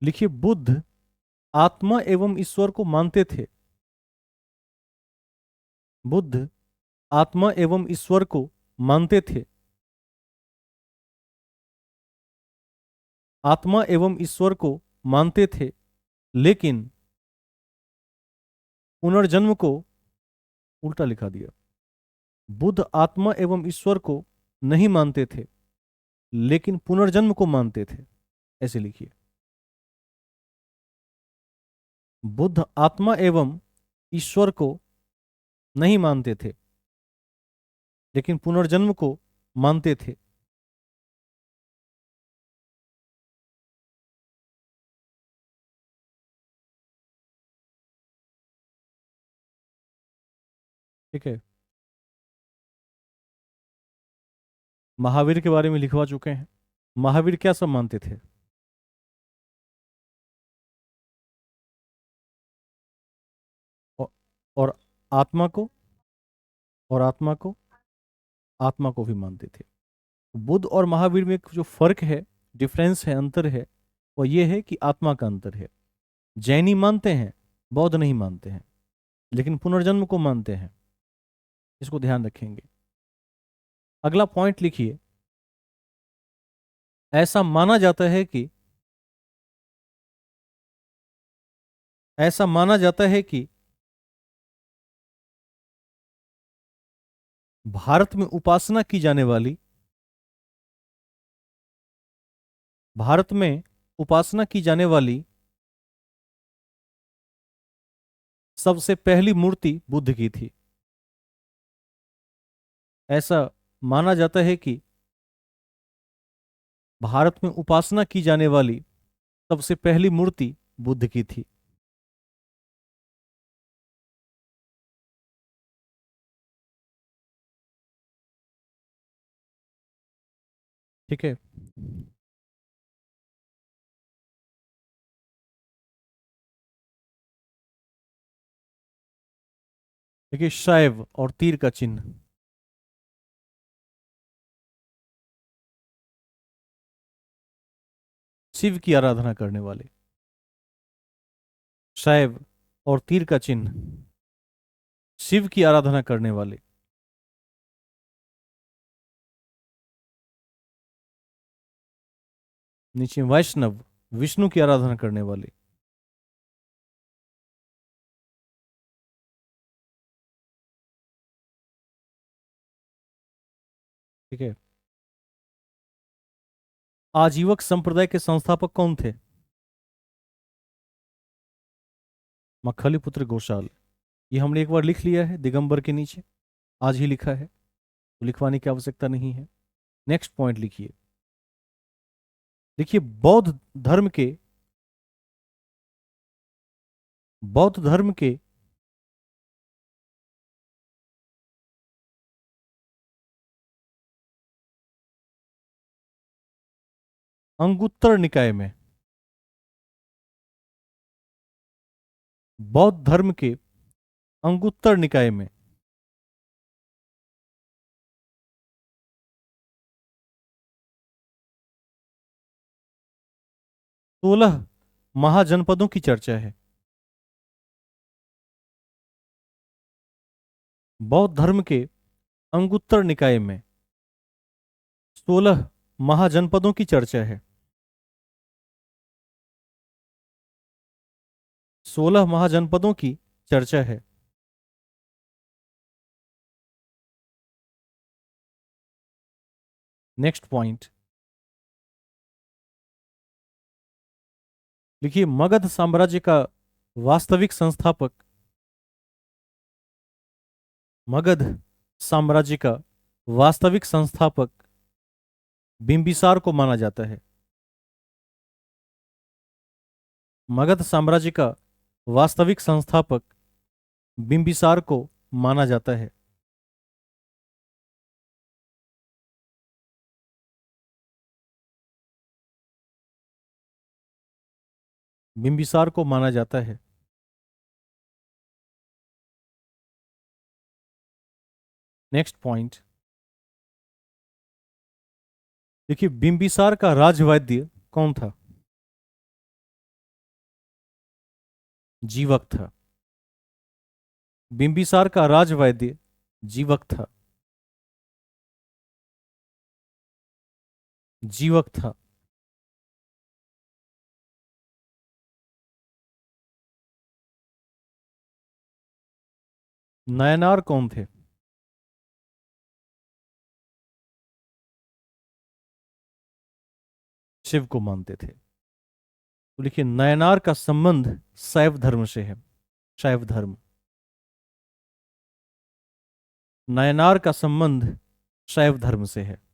लिखिए, बुद्ध आत्मा एवं ईश्वर को मानते थे। बुद्ध आत्मा एवं ईश्वर को मानते थे। आत्मा एवं ईश्वर को मानते थे, लेकिन पुनर्जन्म को उल्टा लिखा दिया। बुद्ध आत्मा एवं ईश्वर को नहीं मानते थे, लेकिन पुनर्जन्म को मानते थे। ऐसे लिखिए, बुद्ध आत्मा एवं ईश्वर को नहीं मानते थे, लेकिन पुनर्जन्म को मानते थे। ठीक है। महावीर के बारे में लिखवा चुके हैं। महावीर क्या सब मानते थे? और, और आत्मा को और आत्मा को भी मानते थे। बुद्ध और महावीर में जो फर्क है, डिफरेंस है, अंतर है, वो ये है कि आत्मा का अंतर है। जैनी मानते हैं, बौद्ध नहीं मानते हैं, लेकिन पुनर्जन्म को मानते हैं। इसको ध्यान रखेंगे। अगला पॉइंट लिखिए, ऐसा माना जाता है कि ऐसा माना जाता है कि भारत में उपासना की जाने वाली भारत में उपासना की जाने वाली सबसे पहली मूर्ति बुद्ध की थी। ऐसा माना जाता है कि भारत में उपासना की जाने वाली सबसे पहली मूर्ति बुद्ध की थी। ठीक है। देखिए, शैव और तीर का चिन्ह। शिव की आराधना करने वाले। शैव और तीर का चिन्ह, शिव की आराधना करने वाले। नीचे वैष्णव, विष्णु की आराधना करने वाले। ठीक है। आजीवक संप्रदाय के संस्थापक कौन थे? मखली घोषाल। ये हमने एक बार लिख लिया है दिगंबर के नीचे, आज ही लिखा है, तो लिखवाने की आवश्यकता नहीं है। नेक्स्ट पॉइंट लिखिए। देखिए, बौद्ध धर्म के अंगुत्तर निकाय में, बौद्ध धर्म के अंगुत्तर निकाय में 16 महाजनपदों की चर्चा है। बौद्ध धर्म के अंगुत्तर निकाय में 16 महाजनपदों की चर्चा है। 16 महाजनपदों की चर्चा है। नेक्स्ट पॉइंट लिखिए। मगध साम्राज्य का वास्तविक संस्थापक, मगध साम्राज्य का वास्तविक संस्थापक बिंबिसार को माना जाता है। मगध साम्राज्य का वास्तविक संस्थापक बिंबिसार को माना जाता है। बिंबिसार को माना जाता है। नेक्स्ट पॉइंट देखिए, बिंबिसार का राजवैद्य कौन था? जीवक था। बिंबिसार का राजवैद्य जीवक था। जीवक था। नयनार कौन थे? शिव को मानते थे। तो लिखिए, नयनार का संबंध शैव धर्म से है। शैव धर्म। नयनार का संबंध शैव धर्म से है।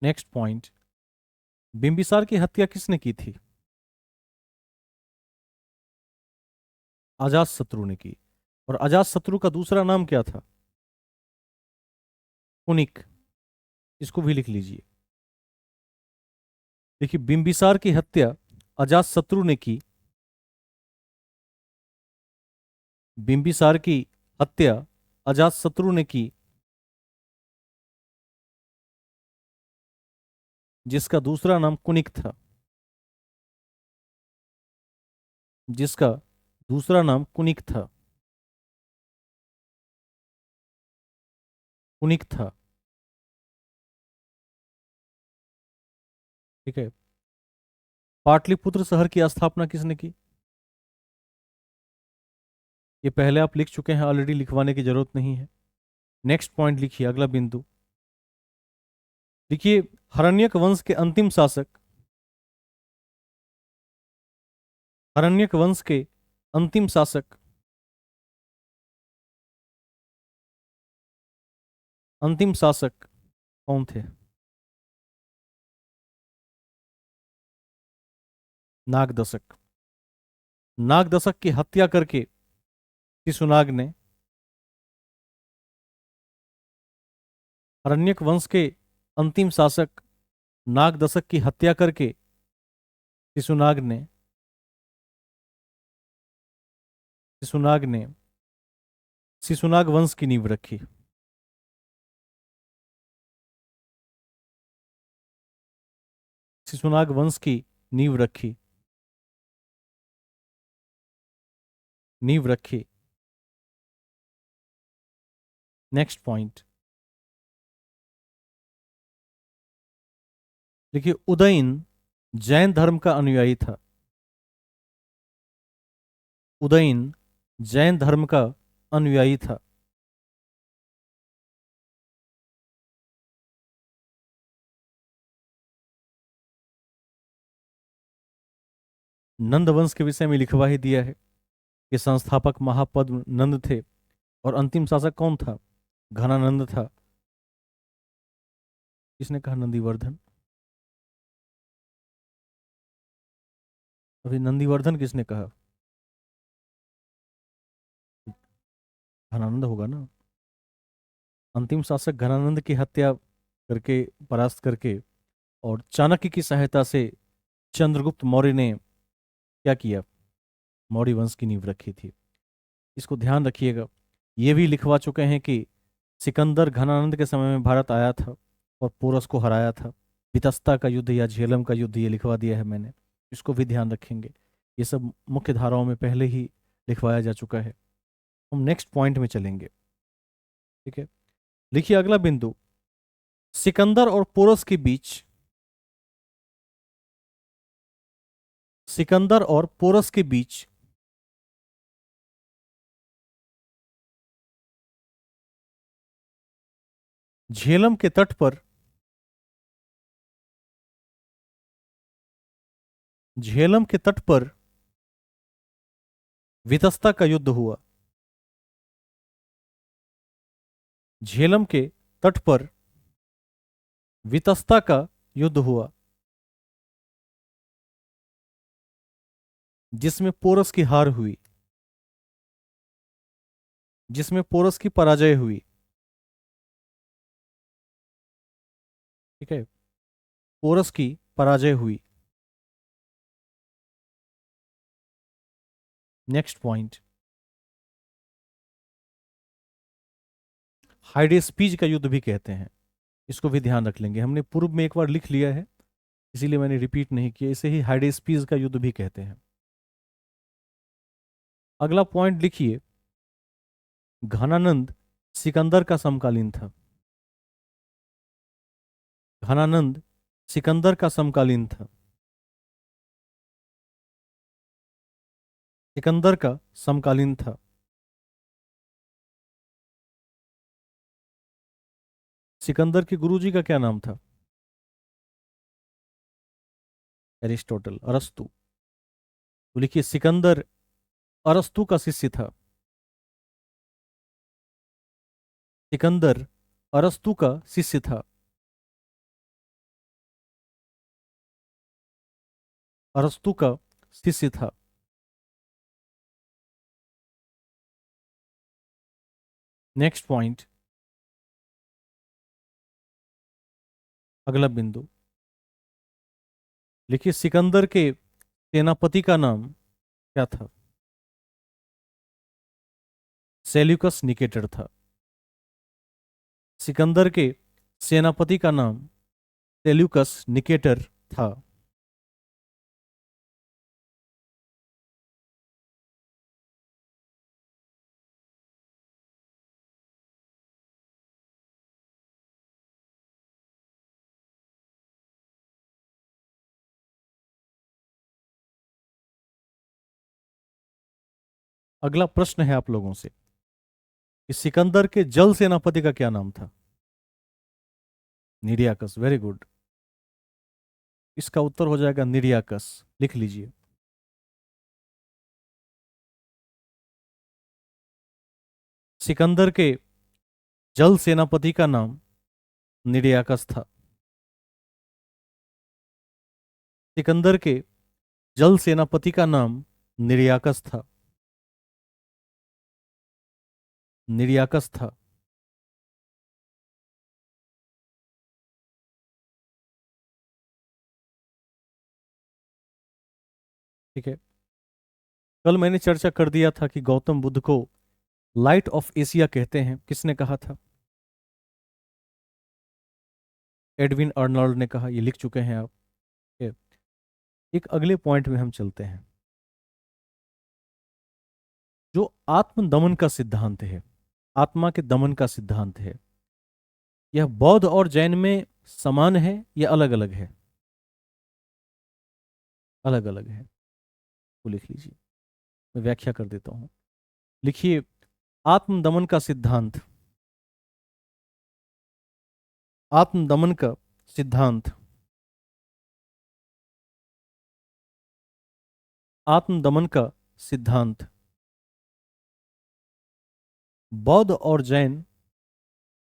नेक्स्ट पॉइंट, बिंबिसार की हत्या किसने की थी? अजात शत्रु ने की। और अजात शत्रु का दूसरा नाम क्या था? कुनिक। इसको भी लिख लीजिए। देखिए, बिंबिसार की हत्या अजात शत्रु ने की। बिंबिसार की हत्या अजात शत्रु ने की, जिसका दूसरा नाम कुनिक था। जिसका दूसरा नाम कुनिक था। कुनिक था। ठीक है। पाटलिपुत्र शहर की स्थापना किसने की? ये पहले आप लिख चुके हैं, ऑलरेडी लिखवाने की जरूरत नहीं है। नेक्स्ट पॉइंट लिखिए, अगला बिंदु लिखिए। हरण्यक वंश के अंतिम शासक, हरण्यक वंश के अंतिम शासक, अंतिम शासक कौन थे? नागदशक। नागदशक की हत्या करके शिशुनाग ने, हरण्यक वंश के अंतिम शासक नागदशक की हत्या करके शिशुनाग ने, शिशुनाग ने शिशुनाग वंश की नींव रखी। शिशुनाग वंश की नींव रखी, नींव रखी। नेक्स्ट पॉइंट देखिए, उदयन जैन धर्म का अनुयायी था। उदयन जैन धर्म का अनुयायी था। नंद वंश के विषय में लिखवा ही दिया है कि संस्थापक महापद नंद थे, और अंतिम शासक कौन था? घनानंद था। किसने कहा नंदीवर्धन? अभी नंदीवर्धन किसने कहा? घनानंद होगा ना। अंतिम शासक घनानंद की हत्या करके, परास्त करके, और चाणक्य की सहायता से चंद्रगुप्त मौर्य ने क्या किया? मौर्य वंश की नींव रखी थी। इसको ध्यान रखिएगा। ये भी लिखवा चुके हैं कि सिकंदर घनानंद के समय में भारत आया था और पोरस को हराया था। वितस्ता का युद्ध या झेलम का युद्ध, ये लिखवा दिया है मैंने। इसको भी ध्यान रखेंगे। ये सब मुख्य धाराओं में पहले ही लिखवाया जा चुका है। हम नेक्स्ट पॉइंट में चलेंगे। ठीक है, लिखिए अगला बिंदु। सिकंदर और पोरस के बीच, सिकंदर और पोरस के बीच झेलम के तट पर, झेलम के तट पर वितस्ता का युद्ध हुआ। झेलम के तट पर वितस्ता का युद्ध हुआ, जिसमें पोरस की हार हुई, जिसमें पोरस की पराजय हुई। ठीक है, पोरस की पराजय हुई। नेक्स्ट पॉइंट, हाइडेस्पीज का युद्ध भी कहते हैं। इसको भी ध्यान रख लेंगे। हमने पूर्व में एक बार लिख लिया है, इसीलिए मैंने रिपीट नहीं किया। इसे ही हाइडेस्पीज का युद्ध भी कहते हैं। अगला पॉइंट लिखिए। घनानंद सिकंदर का समकालीन था। घनानंद सिकंदर का समकालीन था। सिकंदर का समकालीन था। सिकंदर के गुरुजी का क्या नाम था? एरिस्टोटल, अरस्तु। तो लिखिए, सिकंदर अरस्तु का शिष्य था। सिकंदर अरस्तु का शिष्य था। अरस्तु का शिष्य था। नेक्स्ट पॉइंट, अगला बिंदु लिखिए। सिकंदर के सेनापति का नाम क्या था? सेल्यूकस निकेटर था। सिकंदर के सेनापति का नाम सेल्यूकस निकेटर था। अगला प्रश्न है आप लोगों से कि सिकंदर के जल सेनापति का क्या नाम था? निरियाकस। Very good. इसका उत्तर हो जाएगा निरियाकस। लिख लीजिए। सिकंदर के जल सेनापति का नाम निरियाकस था। सिकंदर के जल सेनापति का नाम निरियाकस था। निरियाकस था। ठीक है। कल मैंने चर्चा कर दिया था कि गौतम बुद्ध को लाइट ऑफ एशिया कहते हैं। किसने कहा था? एडविन अर्नल्ड ने कहा। ये लिख चुके हैं आप। ठीक है। एक अगले पॉइंट में हम चलते हैं। जो आत्म दमन का सिद्धांत है, आत्मा के दमन का सिद्धांत है, यह बौद्ध और जैन में समान है या अलग अलग है? अलग अलग है। तो लिख लीजिए। मैं व्याख्या कर देता हूं। लिखिए। आत्म दमन का सिद्धांत। आत्म दमन का सिद्धांत। आत्म दमन का सिद्धांत बौद्ध और जैन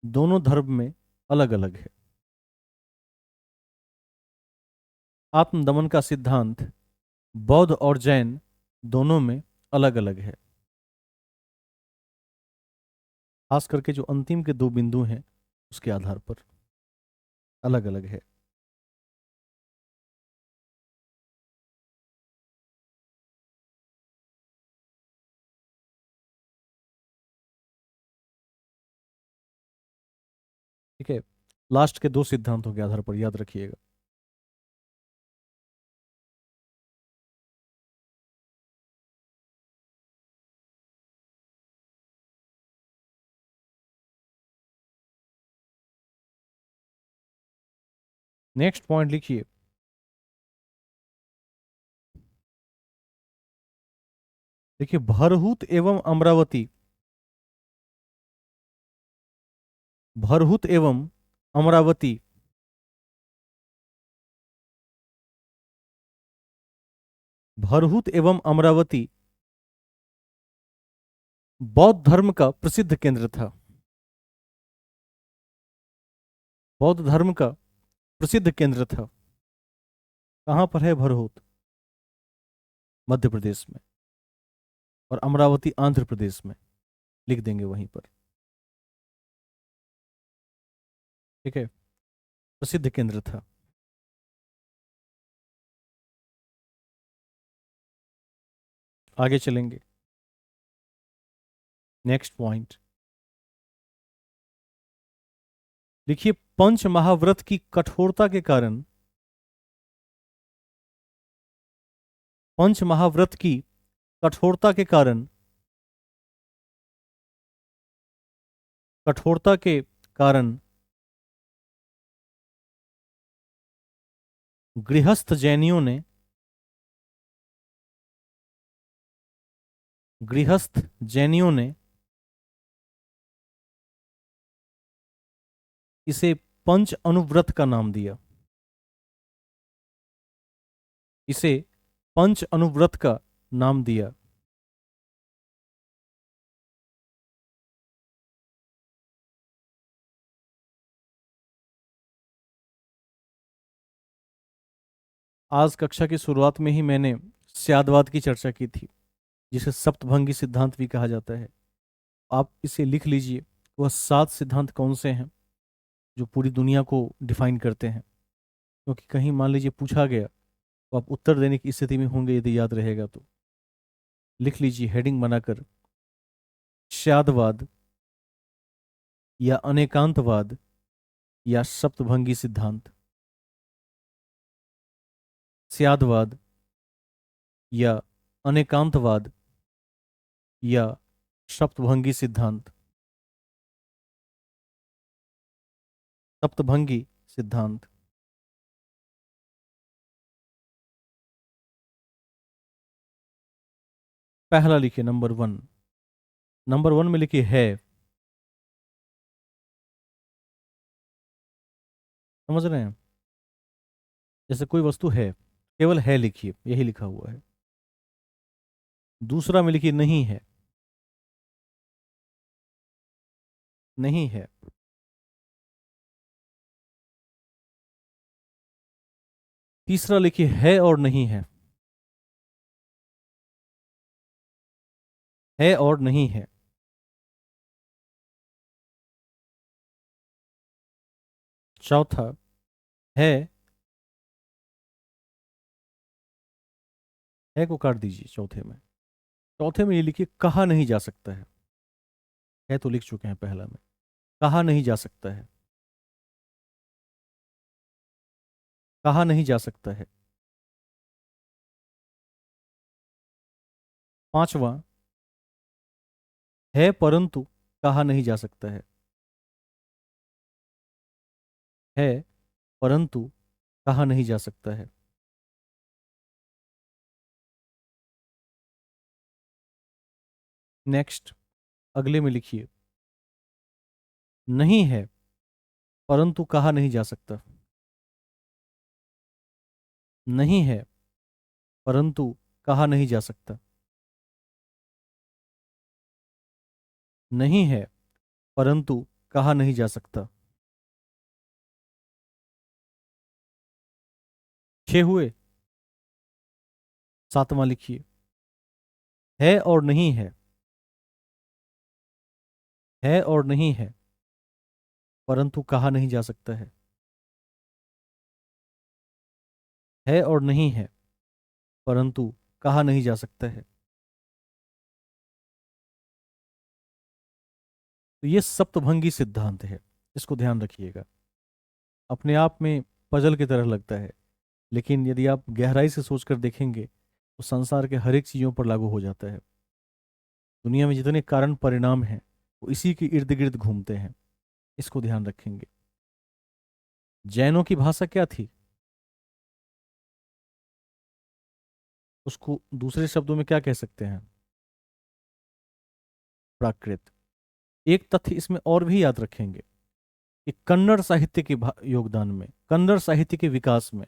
दोनों धर्म में अलग अलग है। आत्म दमन का सिद्धांत बौद्ध और जैन दोनों में अलग अलग है। खास करके जो अंतिम के दो बिंदु हैं उसके आधार पर अलग अलग है। ठीक है। लास्ट के दो सिद्धांतों के आधार पर याद रखिएगा। नेक्स्ट पॉइंट लिखिए। देखिए, भरहुत एवं अमरावती। भरहुत एवं अमरावती भरहुत एवं अमरावती बौद्ध धर्म का प्रसिद्ध केंद्र था। बौद्ध धर्म का प्रसिद्ध केंद्र था। कहां पर है भरहुत? मध्य प्रदेश में। और अमरावती आंध्र प्रदेश में। लिख देंगे वहीं पर। ठीक है। प्रसिद्ध केंद्र था। आगे चलेंगे। नेक्स्ट पॉइंट लिखिए। पंच महाव्रत की कठोरता के कारण पंच महाव्रत की कठोरता के कारण कठोरता के कारण गृहस्थ जैनियों ने गृहस्थ जैनियों ने इसे पंच अनुव्रत का नाम दिया। इसे पंच अनुव्रत का नाम दिया। आज कक्षा की शुरुआत में ही मैंने स्यादवाद की चर्चा की थी, जिसे सप्तभंगी सिद्धांत भी कहा जाता है। आप इसे लिख लीजिए। वह 7 सिद्धांत कौन से हैं जो पूरी दुनिया को डिफाइन करते हैं? क्योंकि कहीं मान लीजिए पूछा गया तो आप उत्तर देने की स्थिति में होंगे यदि याद रहेगा तो। लिख लीजिए हेडिंग बनाकर। स्यादवाद या अनेकांतवाद या सप्तभंगी सिद्धांत। स्यादवाद या अनेकांतवाद या सप्तभंगी सिद्धांत। सप्तभंगी सिद्धांत। पहला लिखिए, नंबर 1। नंबर 1 में लिखिए है। समझ रहे हैं? जैसे कोई वस्तु है, केवल है लिखिए, यही लिखा हुआ है। दूसरा में लिखिए नहीं है। नहीं है। तीसरा लिखिए है और नहीं है। है और नहीं है। चौथा है। है को काट दीजिए चौथे में। चौथे में ये लिखिए कहा नहीं जा सकता है तो लिख चुके हैं पहला में। कहा नहीं जा सकता है। कहा नहीं जा सकता है। पांचवा है परंतु कहा नहीं जा सकता है परंतु कहा नहीं जा सकता है। नेक्स्ट, अगले में लिखिए नहीं है परंतु कहा नहीं जा सकता। नहीं है परंतु कहा नहीं जा सकता। नहीं है परंतु कहा नहीं जा सकता। 6 हुए। सातवां लिखिए है और नहीं है और नहीं है परंतु कहा नहीं जा सकता है और नहीं है परंतु कहा नहीं जा सकता है। तो ये सप्तभंगी सिद्धांत है, इसको ध्यान रखिएगा। अपने आप में पजल की तरह लगता है, लेकिन यदि आप गहराई से सोचकर देखेंगे तो संसार के हर एक चीजों पर लागू हो जाता है। दुनिया में जितने कारण परिणाम हैं वो इसी के इर्द गिर्द घूमते हैं। इसको ध्यान रखेंगे। जैनों की भाषा क्या थी? उसको दूसरे शब्दों में क्या कह सकते हैं? प्राकृत। एक तथ्य इसमें और भी याद रखेंगे कि कन्नड़ साहित्य के योगदान में, कन्नड़ साहित्य के विकास में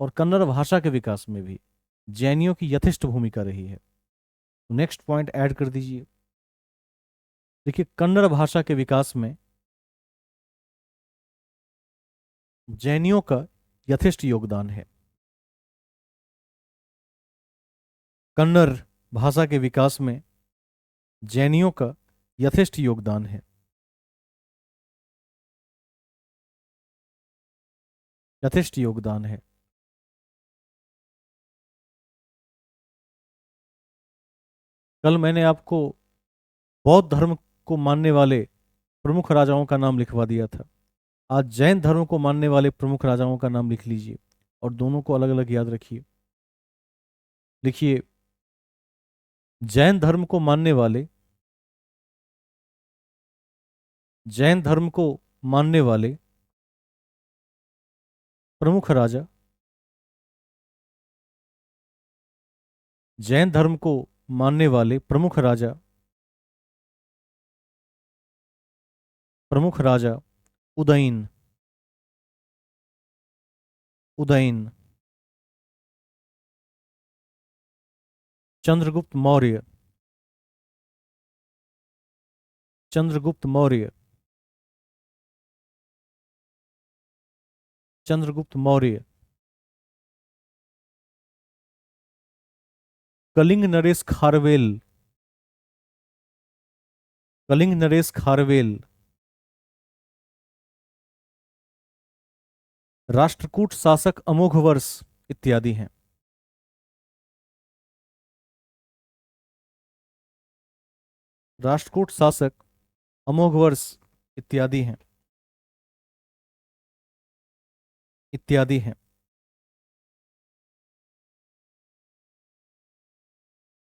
और कन्नड़ भाषा के विकास में भी जैनियों की यथेष्ट भूमिका रही है। तो नेक्स्ट पॉइंट ऐड कर दीजिए। देखिए, कन्नड़ भाषा के विकास में जैनियों का यथेष्ट योगदान है। कन्नड़ भाषा के विकास में जैनियों का यथेष्ट योगदान है। यथेष्ट योगदान है। कल मैंने आपको बौद्ध धर्म को मानने वाले प्रमुख राजाओं का नाम लिखवा दिया था। आज जैन धर्म को मानने वाले प्रमुख राजाओं का नाम लिख लीजिए और दोनों को अलग अलग याद रखिए। लिखिए जैन धर्म को मानने वाले, जैन धर्म को मानने वाले प्रमुख राजा, जैन धर्म को मानने वाले प्रमुख राजा उदयन, उदयन, चंद्रगुप्त मौर्य, चंद्रगुप्त मौर्य, चंद्रगुप्त मौर्य, कलिंग नरेश खारवेल, कलिंग नरेश खारवेल, राष्ट्रकूट शासक अमोघवर्ष इत्यादि हैं। राष्ट्रकूट शासक अमोघवर्ष इत्यादि हैं, इत्यादि हैं।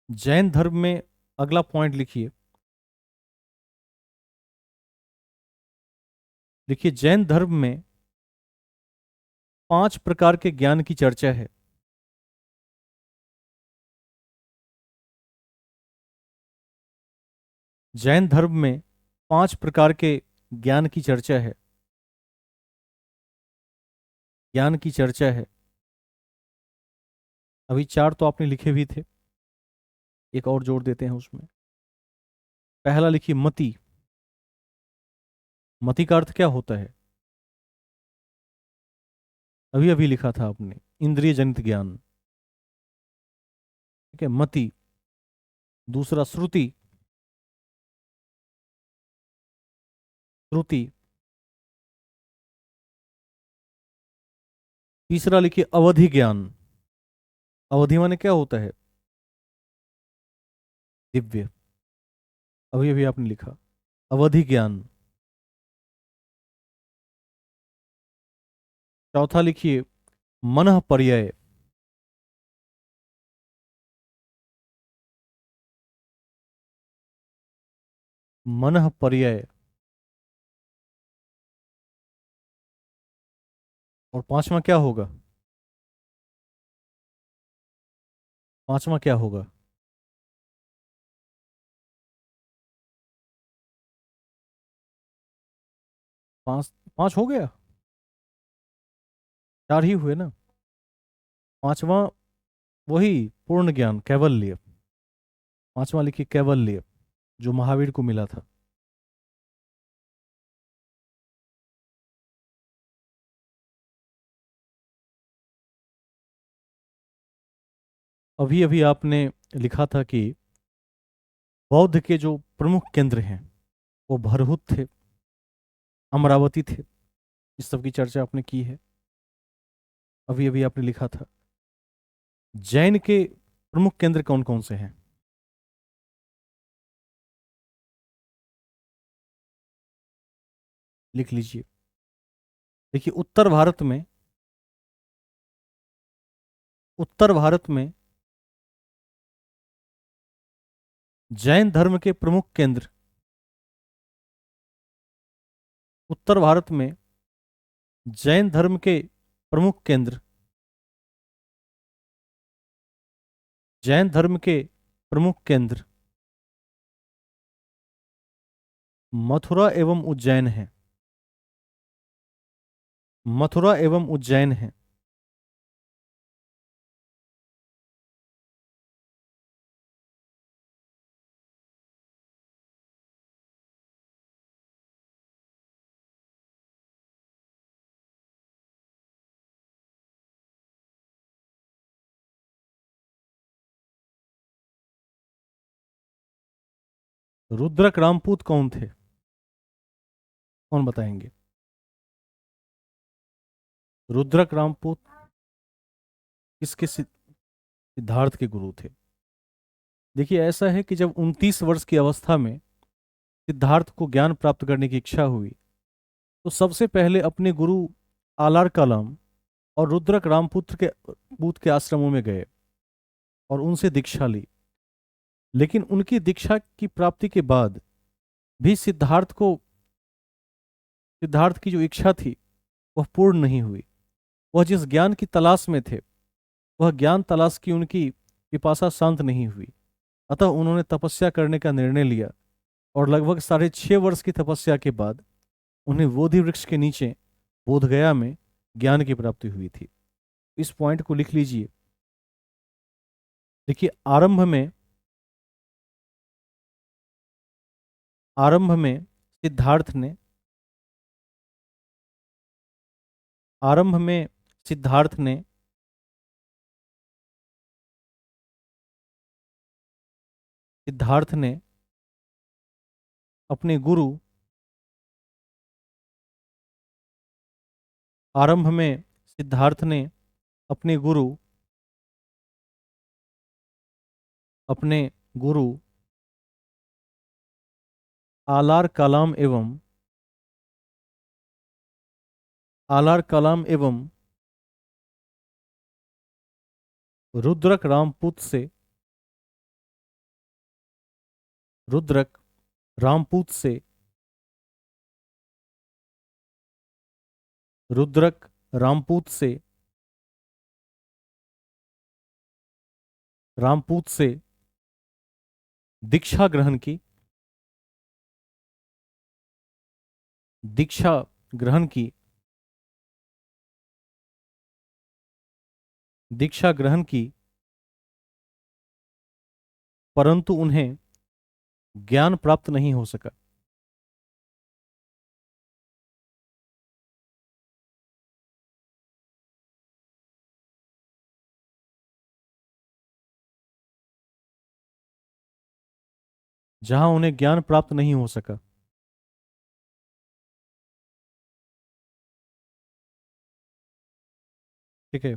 जैन धर्म में अगला पॉइंट लिखिए। देखिए जैन धर्म में 5 प्रकार के ज्ञान की चर्चा है। जैन धर्म में 5 प्रकार के ज्ञान की चर्चा है। ज्ञान की चर्चा है। अभी 4 तो आपने लिखे भी थे, एक और जोड़ देते हैं उसमें। पहला लिखिए मति। मति का अर्थ क्या होता है? अभी अभी लिखा था आपने, इंद्रिय जनित ज्ञान। ठीक है, मति। दूसरा श्रुति। श्रुति। तीसरा लिखिए अवधि ज्ञान। अवधि माने क्या होता है? दिव्य। अभी अभी आपने लिखा अवधि ज्ञान। चौथा लिखिए मनः पर्यय। मनः पर्यय। और पांचवा क्या होगा? पांचवा क्या होगा? 5 5 हो गया। 4 ही हुए ना। पांचवा वही पूर्ण ज्ञान, कैवल्य। पांचवा लिखिए कैवल्य, जो महावीर को मिला था। अभी अभी आपने लिखा था कि बौद्ध के जो प्रमुख केंद्र हैं वो भरहुत थे, अमरावती थे। इस सब की चर्चा आपने की है। अभी अभी आपने लिखा था जैन के प्रमुख केंद्र कौन कौन से हैं? लिख लीजिए। देखिए उत्तर भारत में जैन धर्म के प्रमुख केंद्र, उत्तर भारत में जैन धर्म के प्रमुख केंद्र, जैन धर्म के प्रमुख केंद्र मथुरा एवं उज्जैन है। मथुरा एवं उज्जैन है। रुद्रक रामपूत कौन थे? कौन बताएंगे? रुद्रक रामपूत किसके सिद्धार्थ के गुरु थे। देखिए ऐसा है कि जब 29 वर्ष की अवस्था में सिद्धार्थ को ज्ञान प्राप्त करने की इच्छा हुई तो सबसे पहले अपने गुरु आलार कलाम और रुद्रक रामपुत्र के पूत के आश्रमों में गए और उनसे दीक्षा ली। लेकिन उनकी दीक्षा की प्राप्ति के बाद भी सिद्धार्थ की जो इच्छा थी वह पूर्ण नहीं हुई। वह जिस ज्ञान की तलाश में थे वह ज्ञान तलाश की उनकी पिपासा शांत नहीं हुई। अतः उन्होंने तपस्या करने का निर्णय लिया और लगभग 6.5 वर्ष की तपस्या के बाद उन्हें बोधि वृक्ष के नीचे बोधगया में ज्ञान की प्राप्ति हुई थी। इस पॉइंट को लिख लीजिए। देखिए आरंभ में सिद्धार्थ ने आरंभ में सिद्धार्थ ने सिद्धार्थ ने अपने गुरु आरंभ में सिद्धार्थ ने अपने गुरु अपने गुरु आलार कलाम एवं रुद्रक रामपूत से रुद्रक रामपूत से रुद्रक रामपूत से दीक्षा ग्रहण की। दीक्षा ग्रहण की, दीक्षा ग्रहण की, परंतु उन्हें ज्ञान प्राप्त नहीं हो सका। जहां उन्हें ज्ञान प्राप्त नहीं हो सका। ठीक है।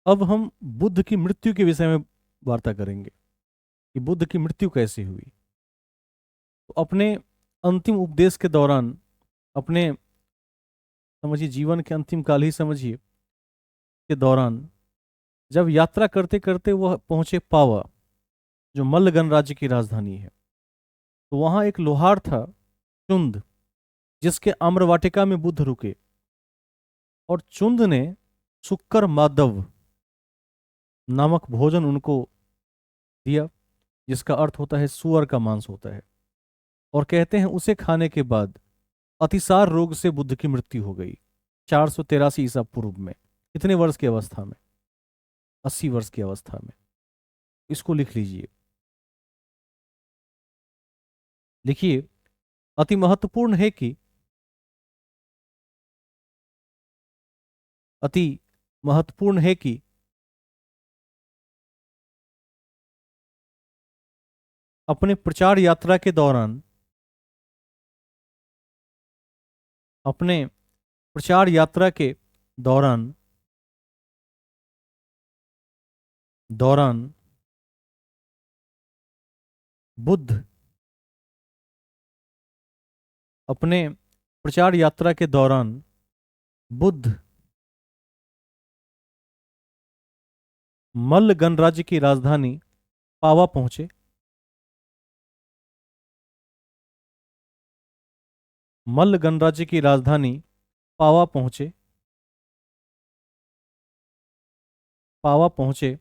अब हम बुद्ध की मृत्यु के विषय में वार्ता करेंगे कि बुद्ध की मृत्यु कैसे हुई। तो अपने अंतिम उपदेश के दौरान, अपने समझिए जीवन के अंतिम काल ही समझिए के दौरान, जब यात्रा करते करते वह पहुंचे पावा, जो मल्ल गणराज्य की राजधानी है, तो वहां एक लोहार था, चुंद, जिसके आम्र वाटिका में बुद्ध रुके। और चुंद ने सुक्कर माधव नामक भोजन उनको दिया, जिसका अर्थ होता है सुअर का मांस होता है। और कहते हैं उसे खाने के बाद अतिसार रोग से बुद्ध की मृत्यु हो गई, 483 ईसा पूर्व में। कितने वर्ष की अवस्था में? 80 वर्ष की अवस्था में। इसको लिख लीजिए। लिखिए, अति महत्वपूर्ण है कि, अति महत्वपूर्ण है कि अपने प्रचार यात्रा के दौरान, अपने प्रचार यात्रा के दौरान दौरान बुद्ध, अपने प्रचार यात्रा के दौरान बुद्ध मल्ल गणराज्य की राजधानी पावा पहुंचे। मल्ल गणराज्य की राजधानी पावा पहुंचे। पावा पहुंचे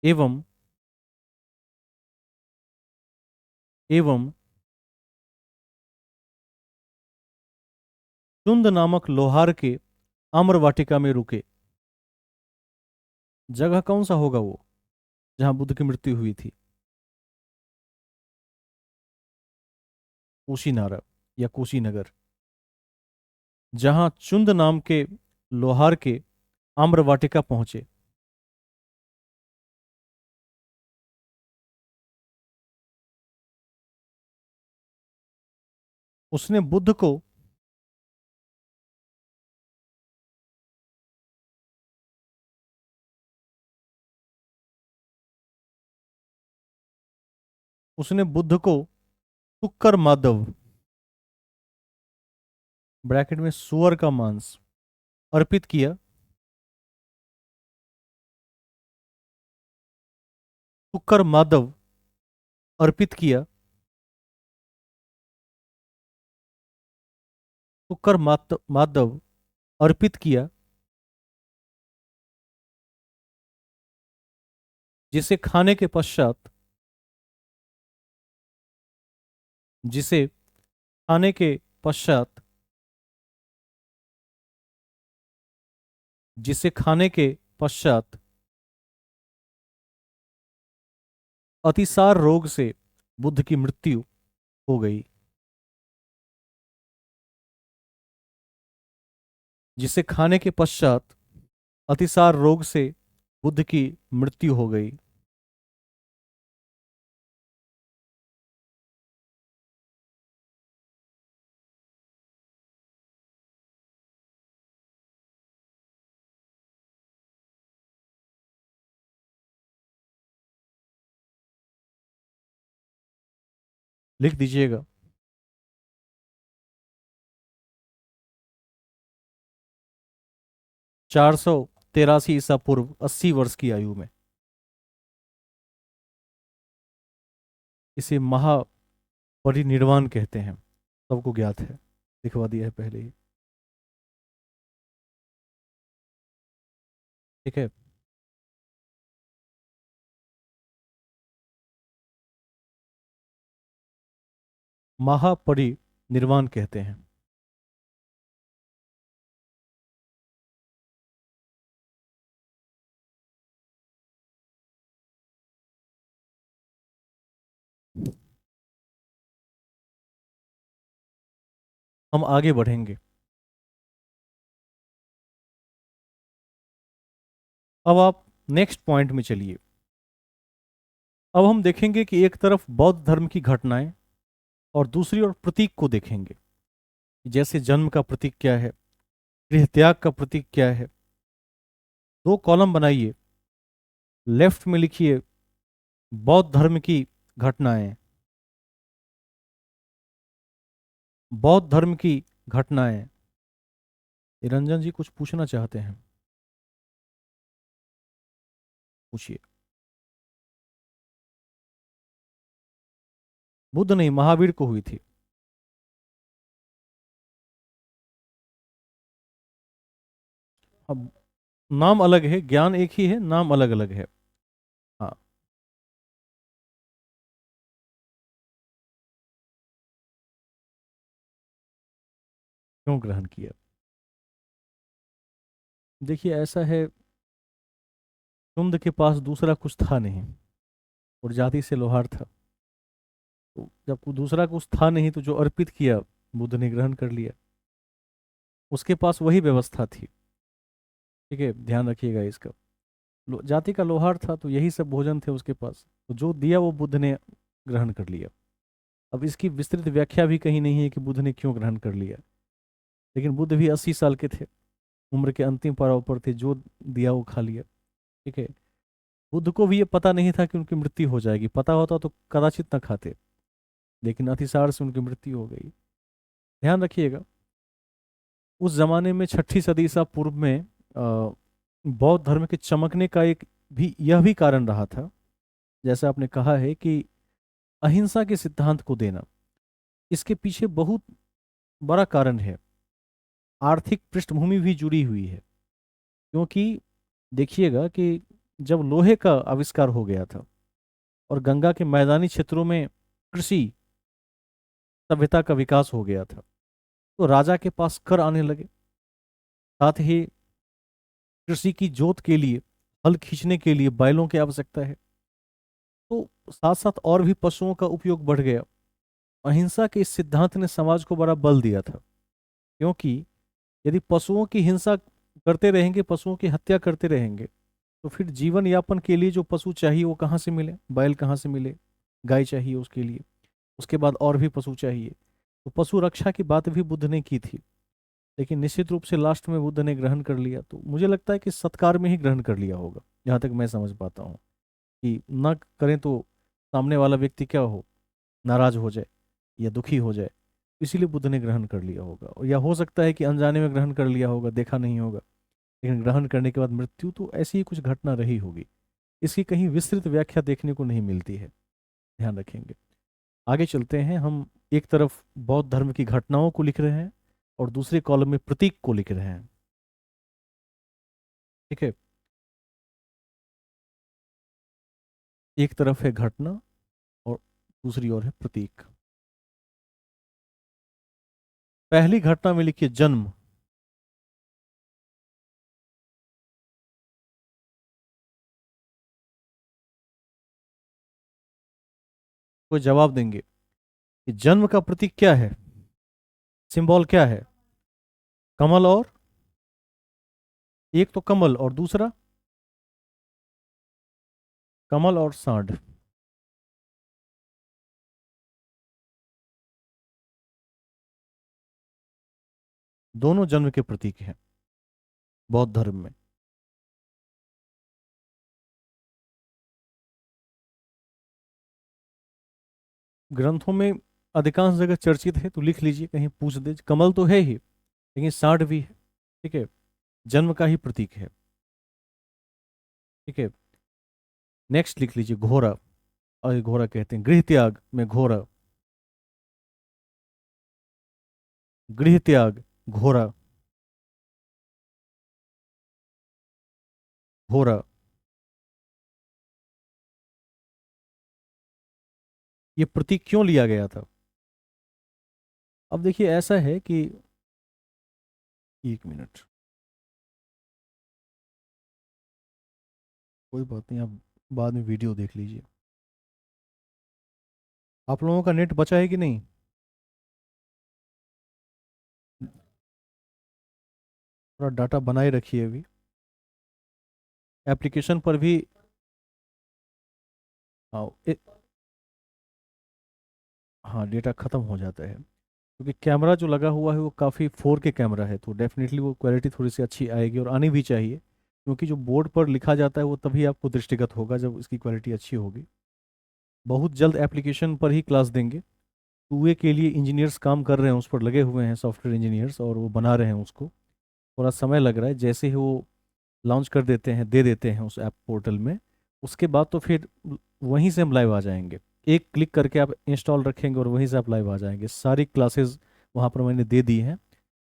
एवं एवं चुंद नामक लोहार के आम्र वाटिका में रुके। जगह कौन सा होगा वो जहां बुद्ध की मृत्यु हुई थी? कुशीनारा या कुशीनगर, जहां चुंद नाम के लोहार के आम्र वाटिका पहुंचे। उसने बुद्ध को उसने बुद्ध को सुक्कर माधव, ब्रैकेट में सुअर का मांस, अर्पित किया। सुक्कर माधव अर्पित किया। सुक्कर माधव अर्पित किया, जिसे खाने के पश्चात, जिसे खाने के पश्चात, जिसे खाने के पश्चात अतिसार रोग से बुद्ध की मृत्यु हो गई। जिसे खाने के पश्चात अतिसार रोग से बुद्ध की मृत्यु हो गई। लिख दीजिएगा। 483 ईसा पूर्व, 80 वर्ष की आयु में। इसे महापरिनिर्वाण कहते हैं, सबको ज्ञात है, लिखवा दिया है पहले ही। ठीक है। महापरिनिर्वाण कहते हैं। हम आगे बढ़ेंगे। अब आप नेक्स्ट पॉइंट में चलिए। अब हम देखेंगे कि एक तरफ बौद्ध धर्म की घटनाएं और दूसरी ओर प्रतीक को देखेंगे। जैसे जन्म का प्रतीक क्या है, गृह त्याग का प्रतीक क्या है। दो कॉलम बनाइए। लेफ्ट में लिखिए बौद्ध धर्म की घटनाएं, बौद्ध धर्म की घटनाएं। निरंजन जी कुछ पूछना चाहते हैं, पूछिए। बुद्ध नहीं, महावीर को हुई थी। अब नाम अलग है, ज्ञान एक ही है, नाम अलग अलग है। हाँ। क्यों ग्रहण किया? देखिए ऐसा है, कुंद के पास दूसरा कुछ था नहीं और जाति से लोहार था। तो जब दूसरा कुछ था नहीं तो जो अर्पित किया बुद्ध ने ग्रहण कर लिया। उसके पास वही व्यवस्था थी। ठीक है, ध्यान रखिएगा इसका। जाति का लोहार था तो यही सब भोजन थे उसके पास, तो जो दिया वो बुद्ध ने ग्रहण कर लिया। अब इसकी विस्तृत व्याख्या भी कहीं नहीं है कि बुद्ध ने क्यों ग्रहण कर लिया। लेकिन बुद्ध भी 80 साल के थे, उम्र के अंतिम पड़ाव पर थे, जो दिया वो खा लिया। ठीक है। बुद्ध को भी ये पता नहीं था कि उनकी मृत्यु हो जाएगी, पता होता तो कदाचित न खाते, लेकिन अतिसार से उनकी मृत्यु हो गई। ध्यान रखिएगा, उस जमाने में 6ठी सदी ईसा पूर्व में बौद्ध धर्म के चमकने का एक भी यह भी कारण रहा था, जैसा आपने कहा है कि अहिंसा के सिद्धांत को देना। इसके पीछे बहुत बड़ा कारण है, आर्थिक पृष्ठभूमि भी जुड़ी हुई है। क्योंकि देखिएगा कि जब लोहे का आविष्कार हो गया था और गंगा के मैदानी क्षेत्रों में कृषि सभ्यता का विकास हो गया था, तो राजा के पास कर आने लगे। साथ ही कृषि की जोत के लिए, हल खींचने के लिए बैलों की आवश्यकता है। तो साथ साथ और भी पशुओं का उपयोग बढ़ गया। अहिंसा के इस सिद्धांत ने समाज को बड़ा बल दिया था। क्योंकि यदि पशुओं की हिंसा करते रहेंगे, पशुओं की हत्या करते रहेंगे, तो फिर जीवन यापन के लिए जो पशु चाहिए वो कहाँ से मिले? बैल कहाँ से मिले? गाय चाहिए उसके लिए, उसके बाद और भी पशु चाहिए। तो पशु रक्षा की बात भी बुद्ध ने की थी। लेकिन निश्चित रूप से लास्ट में बुद्ध ने ग्रहण कर लिया, तो मुझे लगता है कि सत्कार में ही ग्रहण कर लिया होगा, जहाँ तक मैं समझ पाता हूँ। कि न करें तो सामने वाला व्यक्ति क्या हो, नाराज हो जाए या दुखी हो जाए, इसीलिए बुद्ध ने ग्रहण कर लिया होगा। और या हो सकता है कि अनजाने में ग्रहण कर लिया होगा, देखा नहीं होगा, लेकिन ग्रहण करने के बाद मृत्यु, तो ऐसी ही कुछ घटना रही होगी। इसकी कहीं विस्तृत व्याख्या देखने को नहीं मिलती है। ध्यान रखेंगे। आगे चलते हैं हम। एक तरफ बौद्ध धर्म की घटनाओं को लिख रहे हैं और दूसरे कॉलम में प्रतीक को लिख रहे हैं। ठीक है। एक तरफ है घटना और दूसरी ओर है प्रतीक। पहली घटना में लिखिए जन्म। कोई जवाब देंगे कि जन्म का प्रतीक क्या है? सिंबल क्या है? कमल, और एक तो कमल और दूसरा कमल और सांड। दोनों जन्म के प्रतीक हैं बौद्ध धर्म में। ग्रंथों में अधिकांश जगह चर्चित है, तो लिख लीजिए, कहीं पूछ दे। कमल तो है ही, लेकिन सांड भी है। ठीक है, जन्म का ही प्रतीक है। ठीक है। नेक्स्ट लिख लीजिए घोड़ा। और घोड़ा कहते हैं गृह त्याग में घोड़ा। गृह त्याग, घोड़ा, घोड़ा। ये प्रतीक क्यों लिया गया था? अब देखिए ऐसा है कि, एक मिनट, कोई बात नहीं, आप बाद में वीडियो देख लीजिए। आप लोगों का नेट बचा है कि नहीं? थोड़ा डाटा बनाए रखिए अभी, एप्लीकेशन पर भी। हाँ हाँ, डेटा ख़त्म हो जाता है क्योंकि कैमरा जो लगा हुआ है वो काफ़ी 4K कैमरा है, तो डेफिनेटली वो क्वालिटी थोड़ी सी अच्छी आएगी, और आनी भी चाहिए, क्योंकि जो बोर्ड पर लिखा जाता है वो तभी आपको दृष्टिगत होगा जब इसकी क्वालिटी अच्छी होगी। बहुत जल्द एप्लीकेशन पर ही क्लास देंगे। 2A के लिए इंजीनियर्स काम कर रहे हैं, उस पर लगे हुए हैं सॉफ्टवेयर इंजीनियर्स, और वो बना रहे हैं उसको। थोड़ा समय लग रहा है, जैसे ही वो लॉन्च कर देते हैं, दे देते हैं उस ऐप पोर्टल में, उसके बाद तो फिर वहीं से हम लाइव आ जाएंगे। एक क्लिक करके आप इंस्टॉल रखेंगे और वहीं से आप लाइव आ जाएंगे। सारी क्लासेस वहाँ पर मैंने दे दी हैं,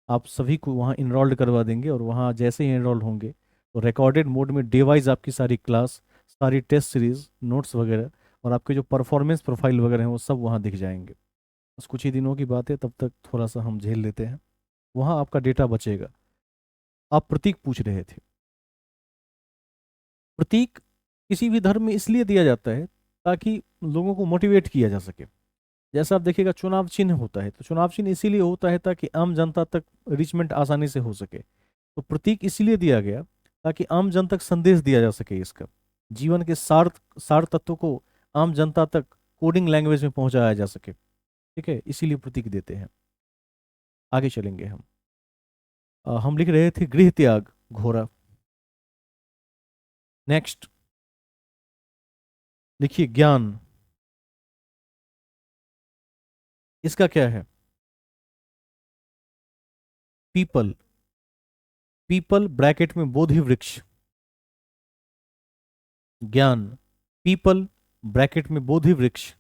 आप सभी को वहाँ इनरोल्ड करवा देंगे, और वहाँ जैसे ही इनरोल होंगे तो रिकॉर्डेड मोड में डे वाइज आपकी सारी क्लास, सारी टेस्ट सीरीज, नोट्स वगैरह, और आपके जो परफॉर्मेंस प्रोफाइल वगैरह हैं वो सब वहाँ दिख जाएंगे। बस कुछ ही दिनों की बात है, तब तक थोड़ा सा हम झेल लेते हैं, वहाँ आपका डेटा बचेगा। आप प्रतीक पूछ रहे थे। प्रतीक किसी भी धर्म में इसलिए दिया जाता है ताकि लोगों को मोटिवेट किया जा सके। जैसा आप देखिएगा, चुनाव चिन्ह होता है, तो चुनाव चिन्ह इसीलिए होता है ताकि आम जनता तक रिचमेंट आसानी से हो सके। तो प्रतीक इसीलिए दिया गया ताकि आम जन तक संदेश दिया जा सके इसका, जीवन के सार सार तत्व को आम जनता तक कोडिंग लैंग्वेज में पहुंचाया जा सके। ठीक है, इसीलिए प्रतीक देते हैं। आगे चलेंगे हम। हम लिख रहे थे गृह त्याग, घोरा। नेक्स्ट लिखिए ज्ञान, इसका क्या है? पीपल, पीपल ब्रैकेट में बोधि वृक्ष, ज्ञान, पीपल ब्रैकेट में बोधि वृक्ष,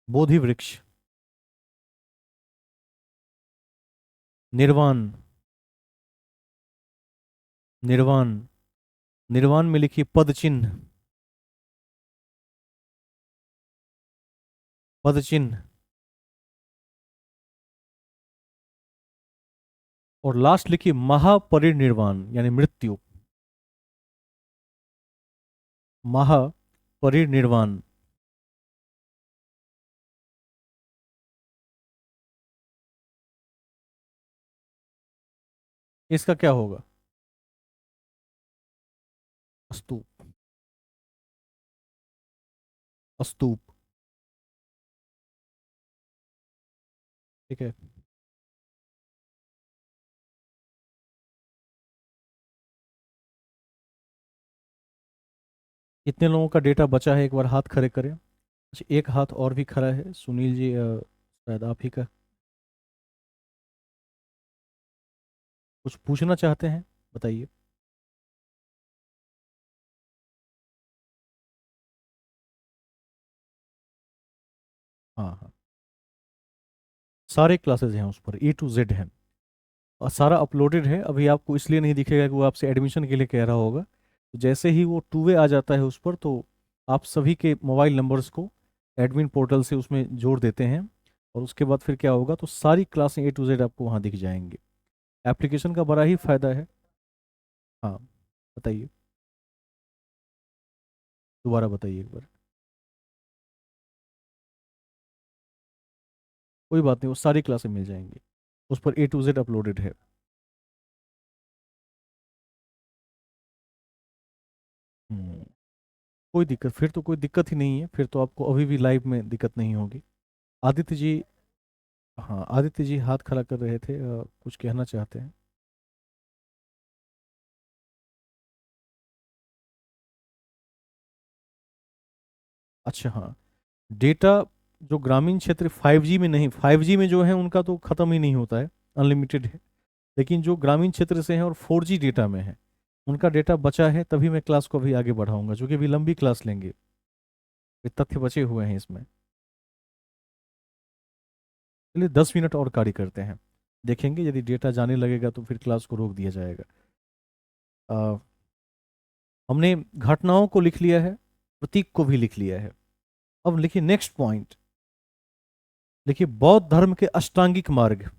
बोधि वृक्ष। निर्वाण, निर्वाण, निर्वाण में लिखिए पद चिन्ह, पद चिन्ह। और लास्ट लिखिए महापरिनिर्वाण यानी मृत्यु, महापरिनिर्वाण। इसका क्या होगा? स्तूप, स्तूप। ठीक है, कितने लोगों का डेटा बचा है, एक बार हाथ खड़े करें। अच्छा, एक हाथ और भी खड़ा है, सुनील जी, शायद आप ही का। कुछ पूछना चाहते हैं, बताइए। हाँ हाँ, सारे क्लासेस हैं उस पर, A to Z हैं, और सारा अपलोडेड है। अभी आपको इसलिए नहीं दिखेगा कि वो आपसे एडमिशन के लिए कह रहा होगा। तो जैसे ही वो 2 वे आ जाता है उस पर, तो आप सभी के मोबाइल नंबर्स को एडमिन पोर्टल से उसमें जोड़ देते हैं, और उसके बाद फिर क्या होगा, तो सारी क्लासें A to Z आपको वहाँ दिख जाएंगी। एप्लीकेशन का बड़ा ही फायदा है। हाँ, बताइए, दोबारा बताइए एक बार। कोई बात नहीं, वो सारी क्लासें मिल जाएंगी, उस पर A to Z अपलोडेड है। हम्म, कोई दिक्कत, फिर तो कोई दिक्कत ही नहीं है, फिर तो आपको अभी भी लाइव में दिक्कत नहीं होगी। आदित्य जी, हाँ आदित्य जी हाथ खड़ा कर रहे थे, कुछ कहना चाहते हैं? अच्छा हाँ, डेटा जो ग्रामीण क्षेत्र 5G में नहीं, 5G में जो है उनका तो ख़त्म ही नहीं होता है, अनलिमिटेड है। लेकिन जो ग्रामीण क्षेत्र से हैं और 4G डेटा में है, उनका डेटा बचा है, तभी मैं क्लास को अभी आगे बढ़ाऊंगा, जो कि अभी लंबी क्लास लेंगे। ये तथ्य बचे हुए हैं इसमें। चलिए 10 मिनट और कार्य करते हैं, देखेंगे यदि डेटा जाने लगेगा तो फिर क्लास को रोक दिया जाएगा। अ, हमने घटनाओं को लिख लिया है, प्रतीक को भी लिख लिया है। अब लिखिए नेक्स्ट पॉइंट, देखिए, बौद्ध धर्म के अष्टांगिक मार्ग,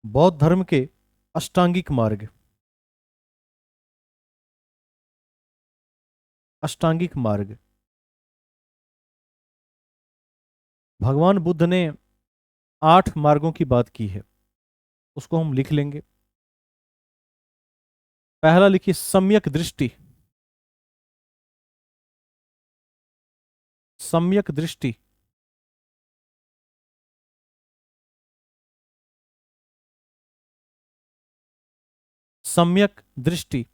बौद्ध धर्म के अष्टांगिक मार्ग, अष्टांगिक मार्ग, भगवान बुद्ध ने 8 मार्गों की बात की है, उसको हम लिख लेंगे। पहला लिखिए सम्यक दृष्टि, सम्यक दृष्टि, सम्यक दृष्टि।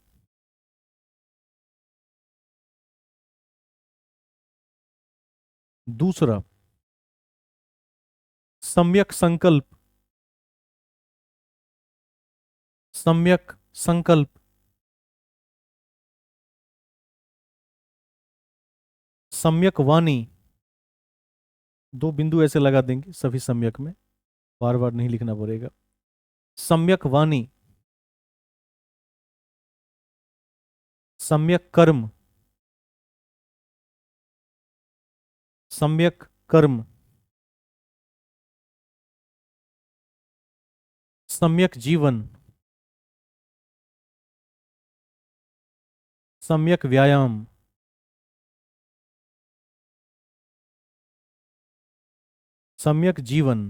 दूसरा सम्यक संकल्प, सम्यक संकल्प। सम्यक वाणी, 2 बिंदु ऐसे लगा देंगे सभी सम्यक में, बार बार नहीं लिखना पड़ेगा। सम्यक वाणी, सम्यक कर्म, सम्यक कर्म, सम्यक जीवन, सम्यक व्यायाम, सम्यक जीवन,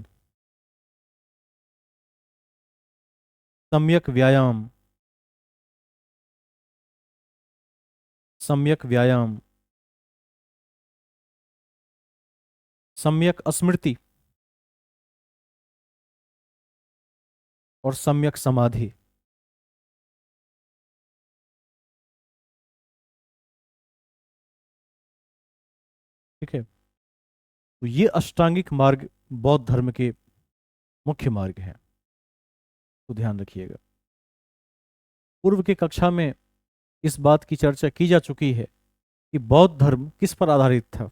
सम्यक व्यायाम, सम्यक व्यायाम, सम्यक स्मृति और सम्यक समाधि। ठीक है, तो ये अष्टांगिक मार्ग बौद्ध धर्म के मुख्य मार्ग हैं, तो ध्यान रखिएगा। पूर्व की कक्षा में इस बात की चर्चा की जा चुकी है कि बौद्ध धर्म किस पर आधारित था।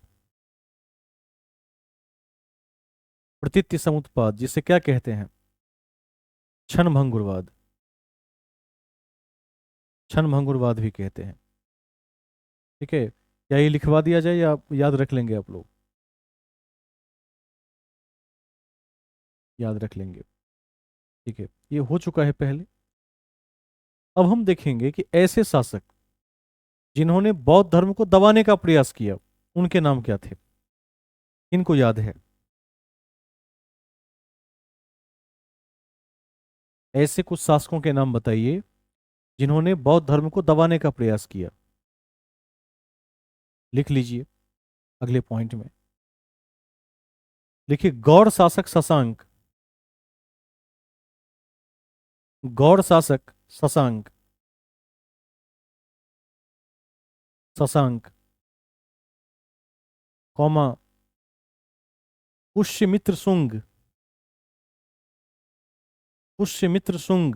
प्रतीत्य समुत्पाद, जिसे क्या कहते हैं, क्षणभंगुरवाद, क्षणभंगुरवाद भी कहते हैं। ठीक है, क्या ये लिखवा दिया जाए या आप याद रख लेंगे, आप लोग याद रख लेंगे। ठीक है, ये हो चुका है पहले। अब हम देखेंगे कि ऐसे शासक जिन्होंने बौद्ध धर्म को दबाने का प्रयास किया, उनके नाम क्या थे, इनको याद है? ऐसे कुछ शासकों के नाम बताइए जिन्होंने बौद्ध धर्म को दबाने का प्रयास किया। लिख लीजिए अगले पॉइंट में। लिखिए गौड़ शासक शशांक, गौड़ शासक शशांक, शशांक, कौमा पुष्यमित्र शुंग, पुष्यमित्र शुंग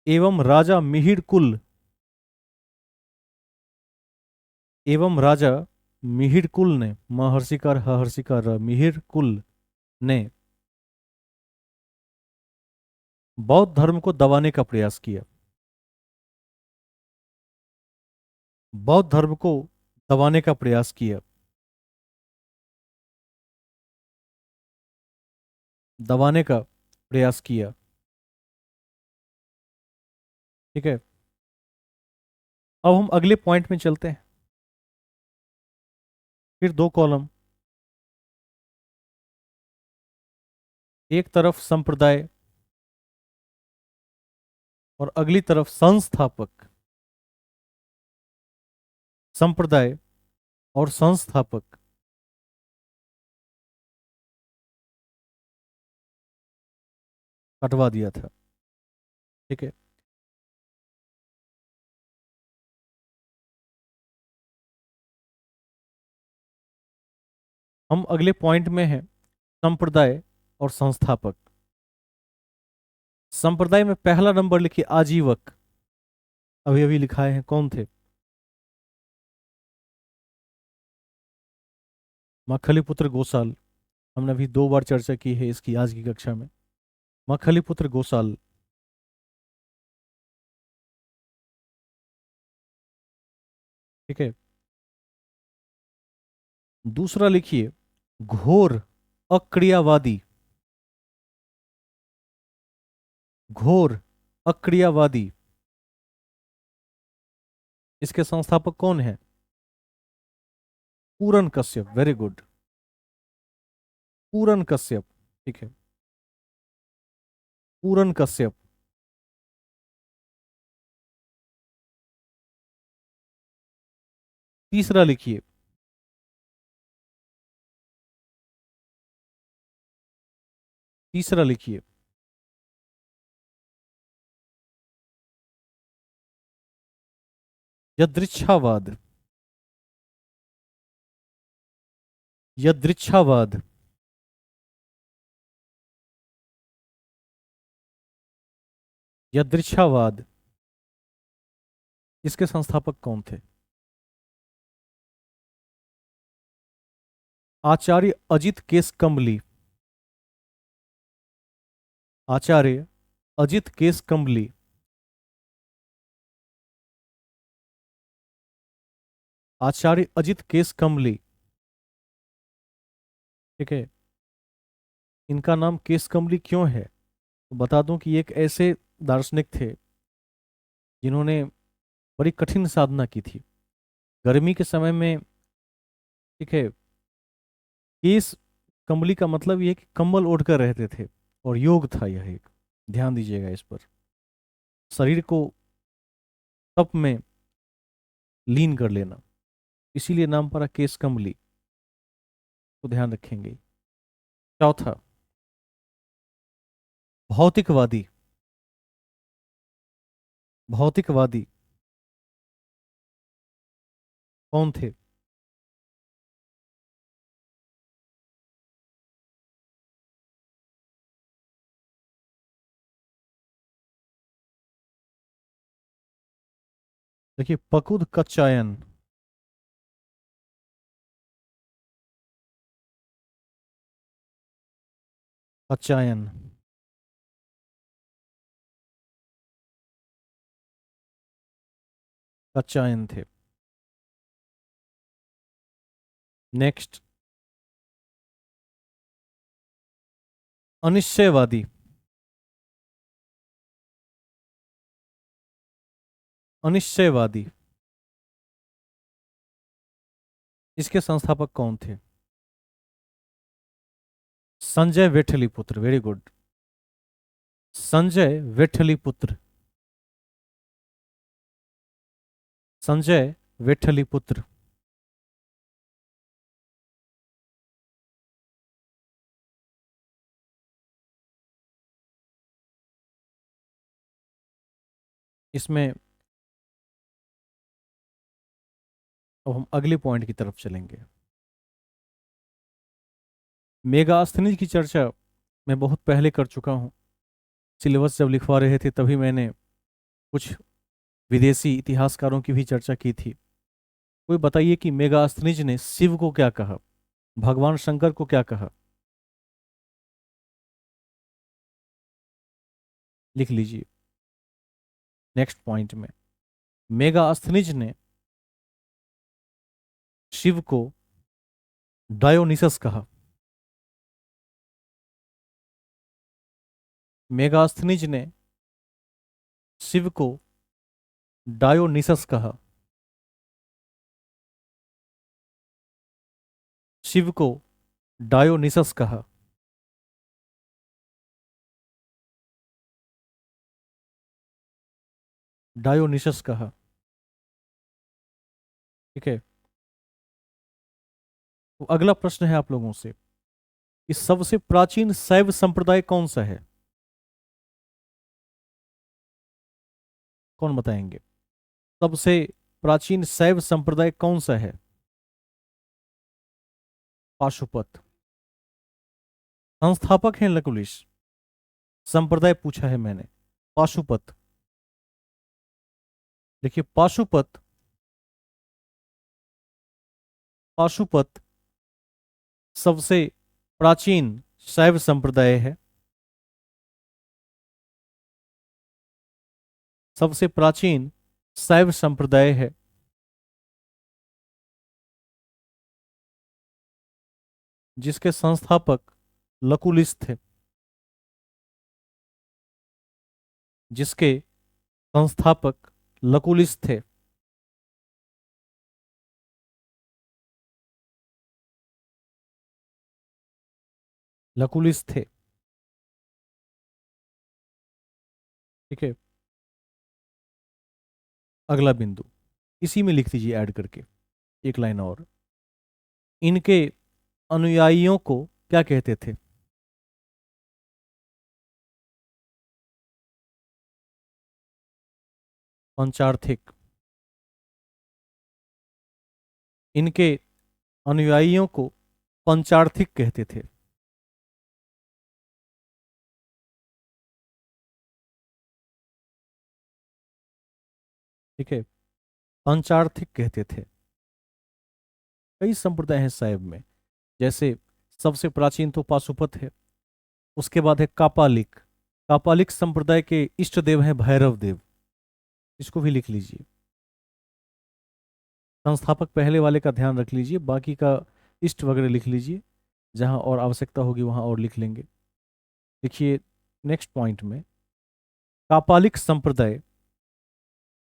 एवं राजा मिहिर कुल, एवं राजा मिहिर कुल ने, महर्षिकार हर्षिकार मिहिर कुल ने बौद्ध धर्म को दबाने का प्रयास किया, बौद्ध धर्म को दबाने का प्रयास किया, दबाने का प्रयास किया। ठीक है, अब हम अगले पॉइंट में चलते हैं। फिर 2 कॉलम, एक तरफ संप्रदाय और अगली तरफ संस्थापक, संप्रदाय और संस्थापक। हटवा दिया था। ठीक है, हम अगले पॉइंट में हैं, संप्रदाय और संस्थापक। संप्रदाय में पहला नंबर लिखिए आजीवक, अभी अभी लिखाए हैं, कौन थे? मखलिपुत्र गोसाल, हमने अभी 2 बार चर्चा की है इसकी आज की कक्षा में। मखलिपुत्र गोसाल, ठीक है, दूसरा लिखिए घोर अक्रियावादी। घोर अक्रियावादी, इसके संस्थापक कौन है? पूरन कश्यप, वेरी गुड। पूरन कश्यप, ठीक है, पूरन कश्यप। तीसरा लिखिए, तीसरा लिखिए यदृच्छावाद। यदृच्छावाद, यदृच्छावाद, इसके संस्थापक कौन थे? आचार्य अजित केसकम्बली। आचार्य अजित केसकम्बली। आचार्य अजित केसकम्बली, ठीक है। इनका नाम केसकम्बली क्यों है? तो बता दूं कि एक ऐसे दार्शनिक थे जिन्होंने बड़ी कठिन साधना की थी गर्मी के समय में, ठीक है। केस कम्बली का मतलब ये है कि कंबल ओढ़कर रहते थे, और योग था यह एक, ध्यान दीजिएगा इस पर। शरीर को तप में लीन कर लेना, इसीलिए नाम पड़ा केस कम्बली, तो ध्यान रखेंगे। चौथा, भौतिकवादी। भौतिकवादी कौन थे? देखिए पकुद कच्चायन। कच्चायन, कच्चायन थे। नेक्स्ट, अनिश्चयवादी। अनिश्चयवादी, इसके संस्थापक कौन थे? संजय वेठलीपुत्र, वेरी गुड। संजय वेठलीपुत्र। संजय वेठलीपुत्र। इसमें अब हम अगले पॉइंट की तरफ चलेंगे। मेगास्थनीज की चर्चा मैं बहुत पहले कर चुका हूं। सिलेबस जब लिखवा रहे थे तभी मैंने कुछ विदेशी इतिहासकारों की भी चर्चा की थी। कोई बताइए कि मेगास्थनीज ने शिव को क्या कहा, भगवान शंकर को क्या कहा? लिख लीजिए नेक्स्ट पॉइंट में। मेगास्थनीज ने शिव को डायोनिसस कहा। मेगास्थनीज ने शिव को डायोनिसस कहा। शिव को डायोनिसस कहा। डायोनिसस कहा, ठीक है। तो अगला प्रश्न है आप लोगों से कि सबसे प्राचीन शैव संप्रदाय कौन सा है? कौन बताएंगे? सबसे प्राचीन शैव संप्रदाय कौन सा है? पाशुपत। संस्थापक हैं लकुलिश, संप्रदाय पूछा है मैंने। पाशुपत। देखिए पाशुपत, पाशुपत सबसे प्राचीन शैव संप्रदाय है। सबसे प्राचीन शैव संप्रदाय है। जिसके संस्थापक लकुलिस थे, जिसके संस्थापक लकुलिस थे। लकुलिस थे। ठीक है। अगला बिंदु इसी में लिख दीजिए ऐड करके एक लाइन और। इनके अनुयायियों को क्या कहते थे? पंचार्थिक। इनके अनुयायियों को पंचार्थिक कहते थे। ठीक है। पंचार्थिक कहते थे। कई संप्रदाय हैं साहेब में, जैसे सबसे प्राचीन तो पाशुपत है, उसके बाद है कापालिक। कापालिक संप्रदाय के इष्ट देव हैं भैरव देव, इसको भी लिख लीजिए। संस्थापक पहले वाले का ध्यान रख लीजिए, बाकी का इष्ट वगैरह लिख लीजिए, जहां और आवश्यकता होगी वहां और लिख लेंगे। देखिए नेक्स्ट पॉइंट में, कापालिक संप्रदाय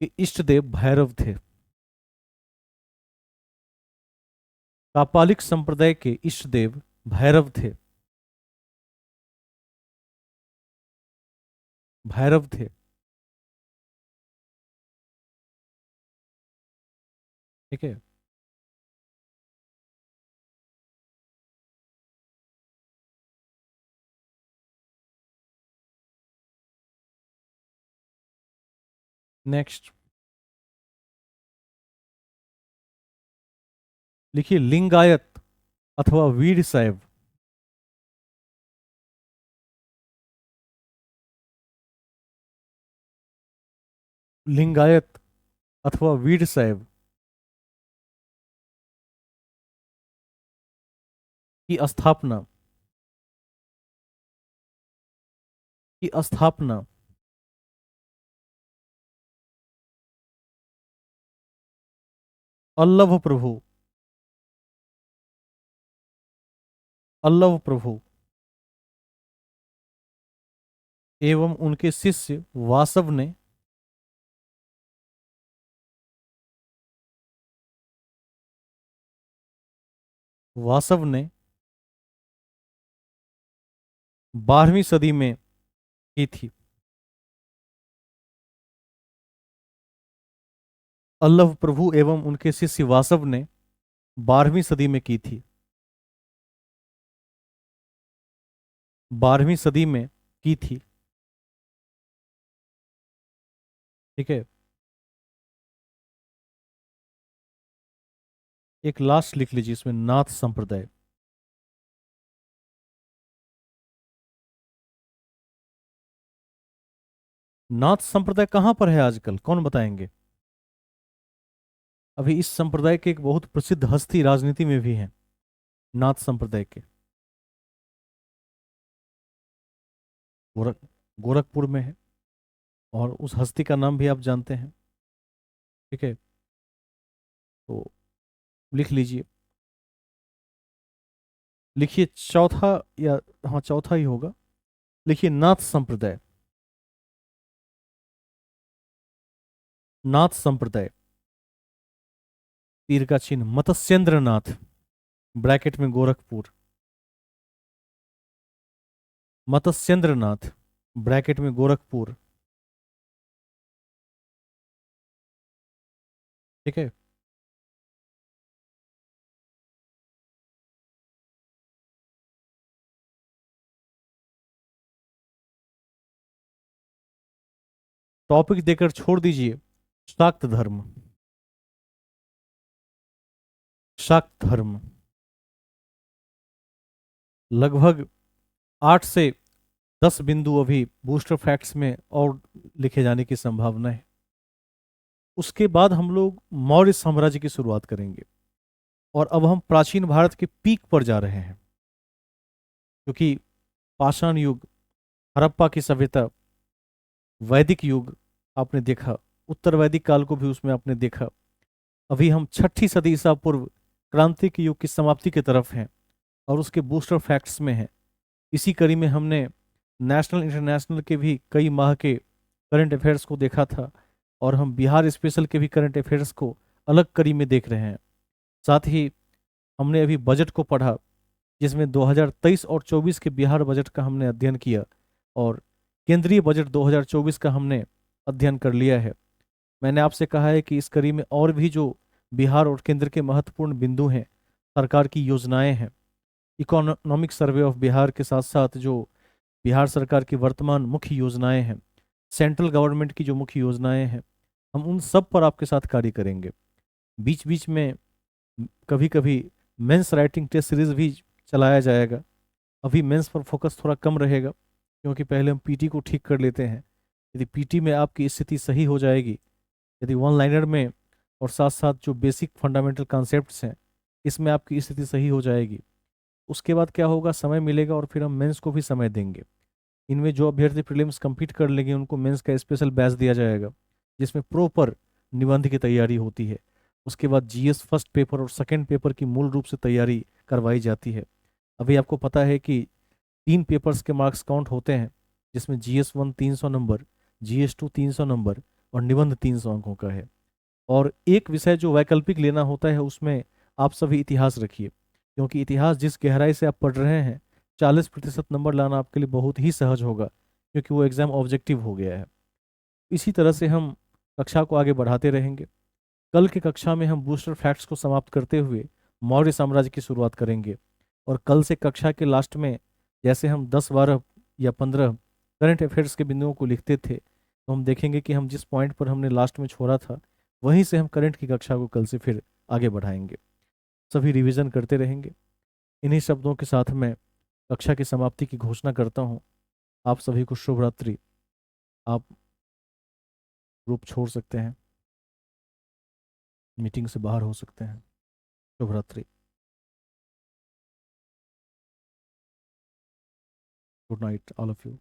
के इष्ट देव भैरव थे। कापालिक संप्रदाय के इष्ट देव भैरव थे। भैरव थे। ठीक है। नेक्स्ट लिखिए लिंगायत अथवा वीर शैव। लिंगायत अथवा वीर शैव की स्थापना की स्थापना अल्लभ प्रभु अल्लभ प्रभु एवं उनके शिष्य वासव ने वासव ने 12वीं सदी में की थी। अल्लभ प्रभु एवं उनके शिष्य वासव ने 12वीं सदी में की थी। 12वीं सदी में की थी। ठीक है। एक लास्ट लिख लीजिए इसमें, नाथ संप्रदाय। नाथ संप्रदाय कहां पर है आजकल, कौन बताएंगे? अभी इस संप्रदाय के एक बहुत प्रसिद्ध हस्ती राजनीति में भी हैं, नाथ संप्रदाय के। गोरख गोरखपुर में है, और उस हस्ती का नाम भी आप जानते हैं। ठीक है। तो लिख लीजिए। लिखिए चौथा, या हाँ चौथा ही होगा। लिखिए नाथ संप्रदाय। नाथ संप्रदाय, तीर का चिन्ह मत्स्येंद्र नाथ, ब्रैकेट में गोरखपुर। मत्स्येंद्र नाथ, ब्रैकेट में गोरखपुर। ठीक है। टॉपिक देकर छोड़ दीजिए शाक्त धर्म। शाक्त धर्म लगभग 8 से 10 बिंदु अभी बूस्टर फैक्ट्स में और लिखे जाने की संभावना है। उसके बाद हम लोग मौर्य साम्राज्य की शुरुआत करेंगे, और अब हम प्राचीन भारत के पीक पर जा रहे हैं, क्योंकि पाषाण युग, हड़प्पा की सभ्यता, वैदिक युग आपने देखा, उत्तर वैदिक काल को भी उसमें आपने देखा। अभी हम 6ठी सदी ईसा पूर्व क्रांति के युग की समाप्ति की तरफ हैं, और उसके बूस्टर फैक्ट्स में है। इसी कड़ी में हमने नेशनल इंटरनेशनल के भी कई माह के करंट अफेयर्स को देखा था, और हम बिहार स्पेशल के भी करंट अफेयर्स को अलग कड़ी में देख रहे हैं। साथ ही हमने अभी बजट को पढ़ा, जिसमें 2023 और 24 के बिहार बजट का हमने अध्ययन किया, और केंद्रीय बजट 2024 का हमने अध्ययन कर लिया है। मैंने आपसे कहा है कि इस कड़ी में और भी जो बिहार और केंद्र के महत्वपूर्ण बिंदु हैं, सरकार की योजनाएं हैं, इकोनॉमिक सर्वे ऑफ बिहार के साथ साथ जो बिहार सरकार की वर्तमान मुख्य योजनाएं हैं, सेंट्रल गवर्नमेंट की जो मुख्य योजनाएं हैं, हम उन सब पर आपके साथ कार्य करेंगे। बीच बीच में कभी कभी मेंस राइटिंग टेस्ट सीरीज भी चलाया जाएगा। अभी मेंस पर फोकस थोड़ा कम रहेगा, क्योंकि पहले हम पीटी को ठीक कर लेते हैं। यदि पीटी में आपकी स्थिति सही हो जाएगी, यदि वन लाइनर में और साथ साथ जो बेसिक फंडामेंटल कॉन्सेप्ट्स हैं, इसमें आपकी स्थिति सही हो जाएगी, उसके बाद क्या होगा, समय मिलेगा और फिर हम मेंस को भी समय देंगे। इनमें जो अभ्यर्थी प्रीलिम्स कंप्लीट कर लेंगे उनको मेंस का स्पेशल बैच दिया जाएगा, जिसमें प्रॉपर निबंध की तैयारी होती है। उसके बाद जीएस फर्स्ट पेपर और सेकंड पेपर की मूल रूप से तैयारी करवाई जाती है। अभी आपको पता है कि 3 पेपर्स के मार्क्स काउंट होते हैं, जिसमें जीएस 1 300 नंबर, जीएस 2 300 नंबर और निबंध 300 अंकों का है। और एक विषय जो वैकल्पिक लेना होता है, उसमें आप सभी इतिहास रखिए, क्योंकि इतिहास जिस गहराई से आप पढ़ रहे हैं, 40% नंबर लाना आपके लिए बहुत ही सहज होगा, क्योंकि वो एग्ज़ाम ऑब्जेक्टिव हो गया है। इसी तरह से हम कक्षा को आगे बढ़ाते रहेंगे। कल की कक्षा में हम बूस्टर फैक्ट्स को समाप्त करते हुए मौर्य साम्राज्य की शुरुआत करेंगे, और कल से कक्षा के लास्ट में जैसे हम 10 12 या 15 करंट अफेयर्स के बिंदुओं को लिखते थे, तो हम देखेंगे कि हम जिस पॉइंट पर हमने लास्ट में छोड़ा था, वहीं से हम करंट की कक्षा को कल से फिर आगे बढ़ाएंगे। सभी रिवीजन करते रहेंगे। इन्हीं शब्दों के साथ मैं कक्षा की समाप्ति की घोषणा करता हूँ। आप सभी को शुभ रात्रि। आप ग्रुप छोड़ सकते हैं, मीटिंग से बाहर हो सकते हैं। शुभ रात्रि। Good night all of you.